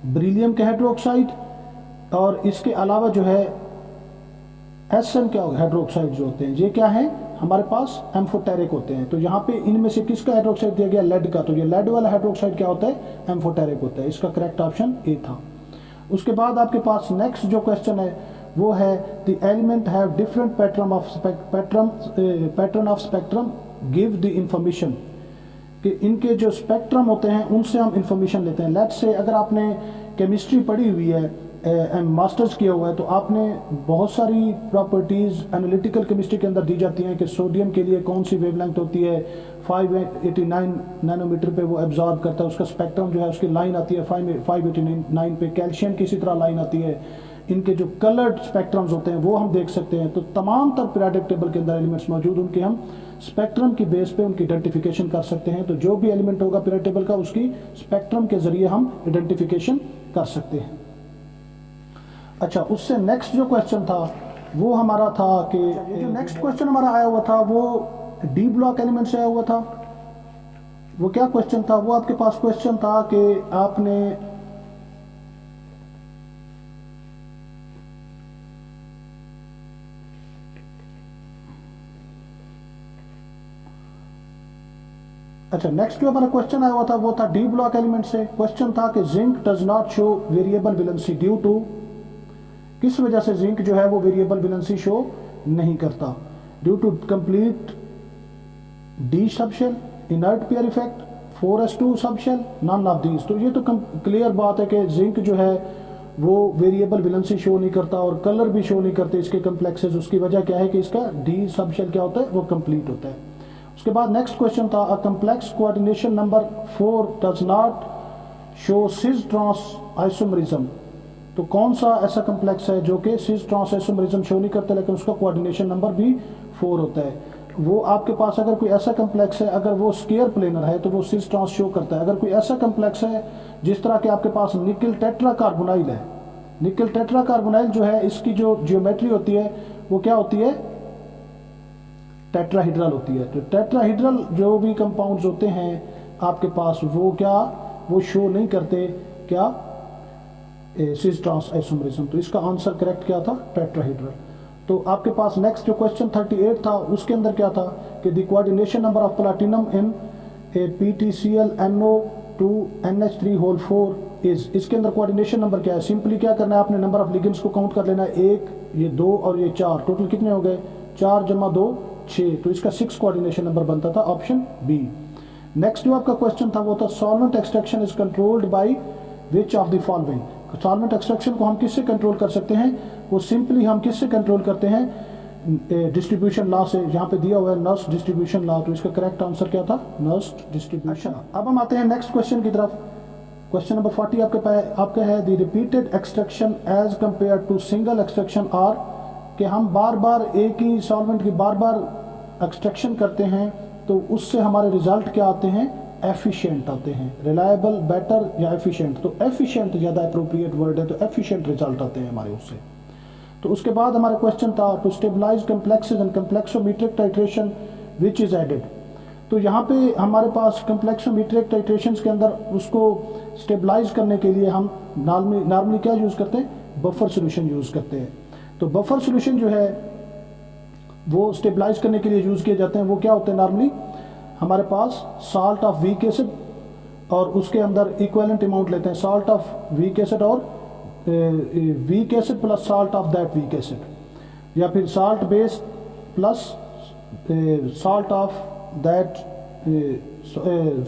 Speaker 1: ब्रिलियम के हाइड्रोक्साइड, और इसके अलावा जो है एसएन के हाइड्रोक्साइड जो होते हैं, ये क्या है हमारे पास एम्फोटेरिक होते हैं। तो यहाँ पे इनमें से किसका हाइड्रोक्साइड दिया गया, लेड का, तो ये लेड वाला हाइड्रोक्साइड क्या होता है, एम्फोटेरिक होता है। इसका करेक्ट ऑप्शन ए था। उसके बाद आपके पास नेक्स्ट जो क्वेश्चन है वो है the element have different pattern of spectrum give the information, कि इनके जो स्पेक्ट्रम होते हैं उनसे हम इंफॉर्मेशन लेते हैं। लेट्स से अगर आपने केमिस्ट्री पढ़ी हुई है, मास्टर्स किया हुआ है, तो आपने बहुत सारी प्रॉपर्टीज़ एनालिटिकल केमिस्ट्री के अंदर दी जाती हैं कि सोडियम के लिए कौन सी वेवलेंथ होती है, 589 नैनोमीटर पे वो एब्जॉर्ब करता है, उसका स्पेक्ट्रम जो है उसकी लाइन आती है 589 पे। कैल्शियम की इसी तरह लाइन आती है। इनके जो कलर्ड स्पेक्ट्रम्स होते हैं वो हम देख सकते हैं। तो तमाम तर पीरियोडिक टेबल के अंदर एलिमेंट्स मौजूद, उनके हम स्पेक्ट्रम की बेस पे उनकी आइडेंटिफिकेशन कर सकते हैं। तो जो भी एलिमेंट होगा पीरियोडिक टेबल का, उसकी स्पेक्ट्रम के जरिए हम आइडेंटिफिकेशन कर सकते हैं। अच्छा, उससे नेक्स्ट जो क्वेश्चन था वो हमारा था कि जो नेक्स्ट क्वेश्चन हमारा आया हुआ था वो डी ब्लॉक एलिमेंट से आया हुआ था। वो क्या क्वेश्चन था, वो आपके पास क्वेश्चन था कि आपने अच्छा, नेक्स्ट जो हमारा क्वेश्चन आया हुआ था वो था डी ब्लॉक एलिमेंट से। क्वेश्चन था कि zinc does not show variable valency due to, किस वजह से जिंक जो है वो वेरिएबल वैलेंसी शो नहीं करता? Due to complete D subshell, inert pair effect, 4s2 subshell, none of these. तो ये तो क्लियर बात है कि जिंक जो है वो वेरिएबल वैलेंसी शो नहीं करता और कलर भी शो नहीं करते इसके कम्प्लेक्सेस। उसकी वजह क्या है कि इसका डी सबशेल क्या होता है, वो कंप्लीट होता है। उसके बाद नेक्स्ट क्वेश्चन था a complex coordination number 4 does not show cis trans isomerism. तो कौन सा ऐसा कम्प्लेक्स है जो कि सिस ट्रांस आइसोमरिज्म शो नहीं करता लेकिन उसका कोऑर्डिनेशन नंबर भी 4 होता है? वो आपके पास अगर कोई ऐसा कम्प्लेक्स है, अगर वो स्केयर प्लेनर है तो वो सिस ट्रांस शो करता है। अगर कोई ऐसा कम्प्लेक्स है जिस तरह के आपके पास निकल टेट्रा कार्बोनाइल है, निकल टेट्रा कार्बोनाइल जो है इसकी जो जियोमेट्री होती है वो क्या होती है, टेट्राहीड्रल होती है। तो टेट्राहीड्रल जो भी कंपाउंड्स होते हैं आपके पास वो क्या, वो शो नहीं करते क्या, सिस ट्रांस आइसोमरिज्म। तो इसका आंसर करेक्ट क्या था, टेट्राहीड्रल। तो आपके पास नेक्स्ट जो क्वेश्चन 38 था उसके अंदर क्या था कि the coordination number of platinum in A PTClNO2NH3 is. इसके अंदर कोऑर्डिनेशन नंबर क्या है? सिंपली क्या करना है, आपने नंबर ऑफ लिगेंड्स को काउंट कर लेना है, 1, ये 2 और ये 4, टोटल कितने हो गए, 4 + 2 6। तो इसका 6 कोऑर्डिनेशन नंबर बनता था, ऑप्शन बी। नेक्स्ट जो आपका क्वेश्चन था वो था solvent extraction is controlled by which of the following. Solvent extraction को हम किससे कंट्रोल कर सकते हैं? वो सिंपली हम किससे कंट्रोल करते हैं, डिस्ट्रीब्यूशन लॉ से। यहाँ पे दिया हुआ है नर्स डिस्ट्रीब्यूशन लॉ, तो इसका करेक्ट आंसर क्या था, नर्स डिस्ट्रीब्यूशन। अब हम आते हैं नेक्स्ट क्वेश्चन की तरफ। क्वेश्चन नंबर 40 आपका है the repeated extraction as compare to single extraction are, कि हम बार बार एक ही सॉल्वेंट की बार बार एक्सट्रैक्शन करते हैं तो उससे हमारे रिजल्ट क्या आते हैं, एफिशिएंट आते हैं। रिलायबल, बेटर या एफिशिएंट? तो एफिशिएंट ज़्यादा अप्रोप्रिएट वर्ड है, तो एफिशिएंट रिजल्ट आते हैं हमारे उससे। तो उसके बाद हमारा क्वेश्चन था to stabilise complexes and complexometric titration which is added. तो यहाँ पे हमारे पास कम्प्लेक्सोमीट्रिक टाइट्रेशंस के अंदर उसको स्टेबलाइज करने के लिए हम नॉर्मली क्या यूज़ करते हैं, बफर सोल्यूशन यूज़ करते हैं। तो बफर सोल्यूशन जो है वो स्टेबलाइज करने के लिए यूज़ किए जाते हैं। वो क्या होते हैं, नॉर्मली हमारे पास साल्ट ऑफ वीक एसिड और उसके अंदर इक्विवेलेंट अमाउंट लेते हैं, साल्ट ऑफ वीक एसिड और weak acid plus salt of that weak acid, या फिर salt base plus salt of that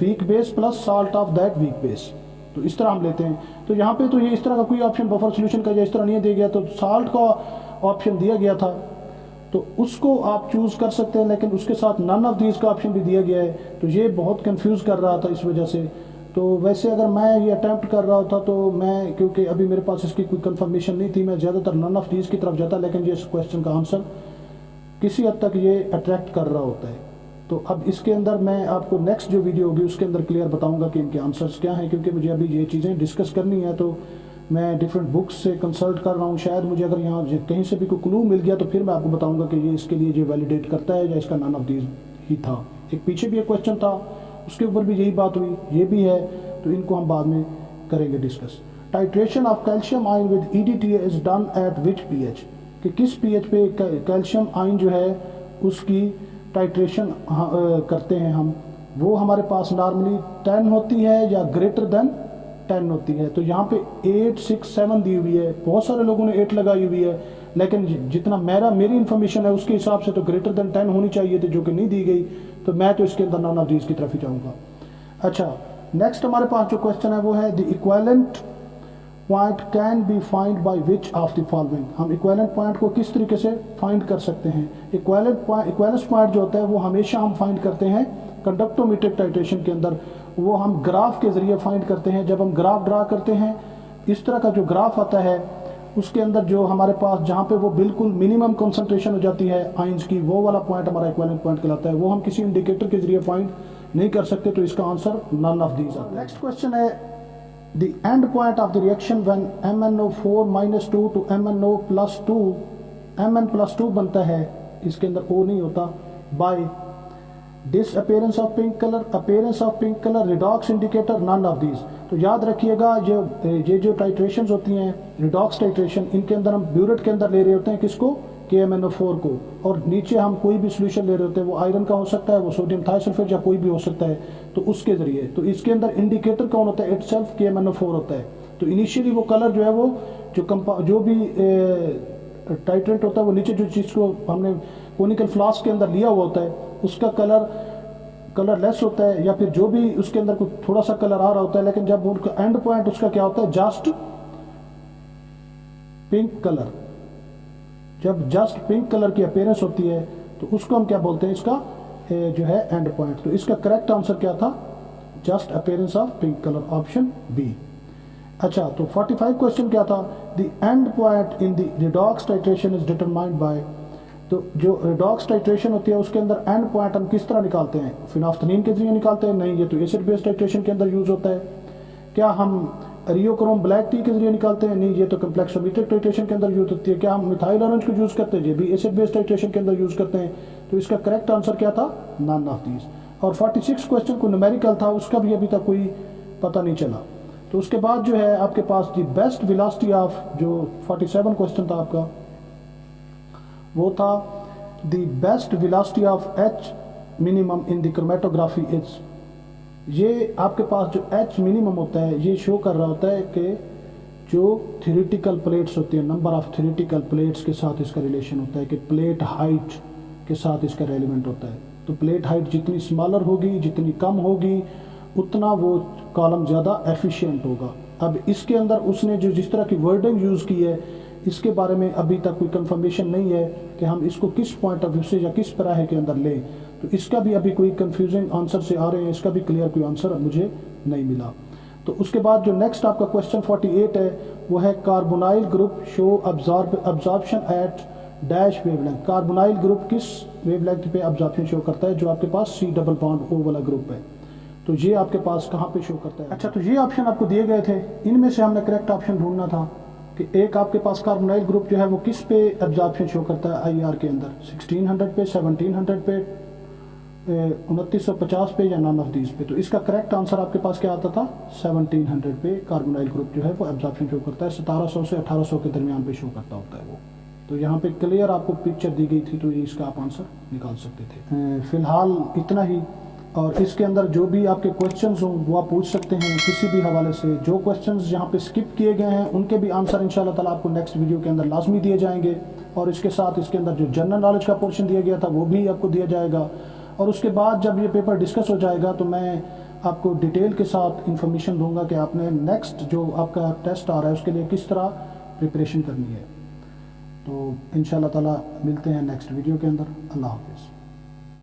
Speaker 1: weak base plus salt of that weak base. तो इस तरह हम लेते हैं। तो यहाँ पे तो ये इस तरह का कोई ऑप्शन बफर सोल्यूशन का इस तरह नहीं दिया गया, तो साल्ट का ऑप्शन दिया गया था तो उसको आप चूज़ कर सकते हैं, लेकिन उसके साथ नन ऑफ दीज का ऑप्शन भी दिया गया है। तो ये बहुत कंफ्यूज कर रहा था इस वजह से। तो वैसे अगर मैं ये अटैम्प्ट कर रहा था तो मैं, क्योंकि अभी मेरे पास इसकी कोई कंफर्मेशन नहीं थी, मैं ज़्यादातर नन ऑफ दीज की तरफ जाता, लेकिन ये क्वेश्चन का आंसर किसी हद तक ये अट्रैक्ट कर रहा होता है। तो अब इसके अंदर मैं आपको नेक्स्ट जो वीडियो होगी उसके अंदर क्लियर बताऊंगा कि इनके आंसर्स क्या हैं, क्योंकि मुझे अभी ये चीज़ें डिस्कस करनी है। तो मैं डिफरेंट बुक्स से कंसल्ट कर रहा हूँ, शायद मुझे अगर यहाँ कहीं से भी कोई क्लू मिल गया तो फिर मैं आपको बताऊंगा कि ये इसके लिए जो वैलिडेट करता है या इसका नन ऑफ दीज ही था। एक पीछे भी एक क्वेश्चन था उसके ऊपर भी यही बात हुई, ये भी है, तो इनको हम बाद में करेंगे discuss. Titration of calcium ion with EDTA is done at which pH, कि किस pH पे कैल्शियम आयन जो है उसकी टाइट्रेशन करते हैं हम। वो हमारे पास नॉर्मली 10 होती है या ग्रेटर देन 10 होती है। तो यहाँ पे 8, 6, 7 दी हुई है, बहुत सारे लोगों ने 8 लगाई हुई है, लेकिन जितना मेरी इन्फॉर्मेशन है उसके हिसाब से तो ग्रेटर देन 10 होनी चाहिए थी, जो कि नहीं दी गई। तो मैं तो इसके अंदर नन ऑफ दीज की तरफ ही जाऊँगा। अच्छा, नेक्स्ट हमारे पास जो क्वेश्चन है वो है the equivalent point can be find by which of the following. हम इक्विवेलेंट पॉइंट को किस तरीके से फाइंड कर सकते हैं? इक्विवेलेंस पॉइंट जो होता है वो हमेशा हम फाइंड करते हैं कंडक्टोमीट्रिक टाइट्रेशन के अंदर, वो हम ग्राफ के जरिए फाइंड करते हैं। जब हम ग्राफ ड्रा करते हैं, इस तरह का जो ग्राफ आता है उसके अंदर जो हमारे पास जहाँ पे वो बिल्कुल मिनिमम कंसंट्रेशन हो जाती है आयंस की, वो वाला पॉइंट हमारा इक्विवेलेंट पॉइंट कहलाता है। वो हम किसी इंडिकेटर के जरिए फाइंड नहीं कर सकते, तो इसका आंसर नन ऑफ दीज आता है। नेक्स्ट क्वेश्चन है the end point of the reaction when MnO4-2 to MnO+2, Mn+2 बनता है, इसके अंदर O नहीं होता, by disappearance of pink colour, appearance of pink colour, redox indicator, none of these. तो याद रखिएगा ये जो टाइट्रेशंस होती हैं, रिडॉक्स टाइट्रेशन, इनके अंदर हम ब्यूरेट के अंदर ले रहे होते हैं किसको, KMnO4 को, और नीचे हम कोई भी सोल्यूशन ले रहे होते हैं, वो आयरन का हो सकता है, वो सोडियम थाइसल्फेट या कोई भी हो सकता है, तो उसके ज़रिए, तो इसके अंदर इंडिकेटर कौन होता है, इटसेल्फ KMnO4 होता है। तो इनिशियली वो कलर जो है वो जो भी टाइट्रेंट होता है, वो नीचे जो चीज़ को हमने कोनिकल फ्लास्क के अंदर लिया हुआ होता है उसका कलर लेस होता है, या फिर जो भी उसके अंदर कुछ थोड़ा सा कलर आ रहा होता है, लेकिन जब उनका एंड पॉइंट उसका क्या होता है, जस्ट पिंक कलर। जब जस्ट पिंक कलर की अपीयरेंस होती है तो उसको हम क्या बोलते हैं, इसका जो है एंड पॉइंट। तो इसका करेक्ट आंसर क्या था, just appearance of pink colour, option B. अच्छा, तो 45 क्वेश्चन क्या था, the end point in the redox titration is determined by. तो जो रिडॉक्स टाइट्रेशन होती है उसके अंदर एंड पॉइंट हम किस तरह निकालते हैं, फिनाफ्थलीन के जरिए निकालते हैं, नहीं ये तो एसिड बेस्ड टाइट्रेशन के अंदर यूज होता है। क्या हम रियोक्रोम ब्लैक टी के जरिए निकालते हैं, नहीं ये तो कम्प्लेक्सोमीट्रिक टाइट्रेशन के अंदर यूज होती है। क्या हम मिथाइल ऑरेंज को यूज करते हैं, ये भी एसिड बेस्ड टाइट्रेशन के अंदर यूज करते हैं। तो इसका करेक्ट आंसर क्या था, नन ऑफ दीज। और 46 क्वेश्चन को न्यूमेरिकल था, उसका भी अभी तक कोई पता नहीं चला। तो उसके बाद जो है आपके पास दी बेस्ट वेलोसिटी ऑफ, जो 47 क्वेश्चन था आपका, वो था the best velocity of H minimum in the chromatography is. ये आपके पास जो H मिनिमम होता है ये शो कर रहा होता है कि जो थ्योरेटिकल प्लेट्स होती है, नंबर ऑफ थ्योरेटिकल प्लेट्स के साथ इसका रिलेशन होता है, कि प्लेट हाइट के साथ इसका रेलिवेंट होता है। तो प्लेट हाइट जितनी स्मॉलर होगी, जितनी कम होगी, उतना वो कॉलम ज़्यादा एफिशिएंट होगा। अब इसके अंदर उसने जो जिस तरह की वर्डिंग यूज़ की है, इसके बारे में अभी तक कोई कंफर्मेशन नहीं है कि हम इसको किस पॉइंट ऑफ व्यू से या किस तरह के अंदर लें। तो इसका भी अभी कोई कंफ्यूजिंग आंसर से आ रहे हैं, इसका भी क्लियर कोई आंसर मुझे नहीं मिला। तो उसके बाद जो नेक्स्ट आपका क्वेश्चन 48 है वो है carbonyl group show absorption at dash wavelength. Carbonyl group किस वेवलेंथ पे अब्जॉर्प्शन शो करता है, जो आपके पास C डबल बॉन्ड O वाला ग्रुप है। तो ये आपके पास कहाँ पे शो करता है। अच्छा, तो ये ऑप्शन आपको दिए गए थे, इनमें से हमने करेक्ट ऑप्शन ढूंढना था कि एक आपके पास कार्बोनाइल ग्रुप जो है वो किस पे एब्जॉर्प्शन शो करता है IR के अंदर, 1600 पे, 1700 पे, 2950 पे, या नन ऑफ दीज पे। तो इसका करेक्ट आंसर आपके पास क्या आता था, 1700 पे कार्बोनाइल ग्रुप जो है वो एब्जॉर्प्शन शो करता है। 1700 से 1800 के दरमियान पे शो करता होता है वो। तो यहाँ पे क्लियर आपको पिक्चर दी गई थी, तो ये इसका आप आंसर निकाल सकते थे। फिलहाल इतना ही, और इसके अंदर जो भी आपके क्वेश्चंस हों वो आप पूछ सकते हैं किसी भी हवाले से। जो क्वेश्चंस यहाँ पे स्किप किए गए हैं उनके भी आंसर इंशाल्लाह ताला आपको नेक्स्ट वीडियो के अंदर लाजमी दिए जाएंगे, और इसके साथ इसके अंदर जो जनरल नॉलेज का पोर्शन दिया गया था वो भी आपको दिया जाएगा। और उसके बाद जब ये पेपर डिस्कस हो जाएगा तो मैं आपको डिटेल के साथ इंफॉर्मेशन दूंगा कि आपने नेक्स्ट जो आपका टेस्ट आ रहा है उसके लिए किस तरह प्रिपरेशन करनी है। तो इंशाल्लाह ताला मिलते हैं नेक्स्ट वीडियो के अंदर। अल्लाह हाफिज़।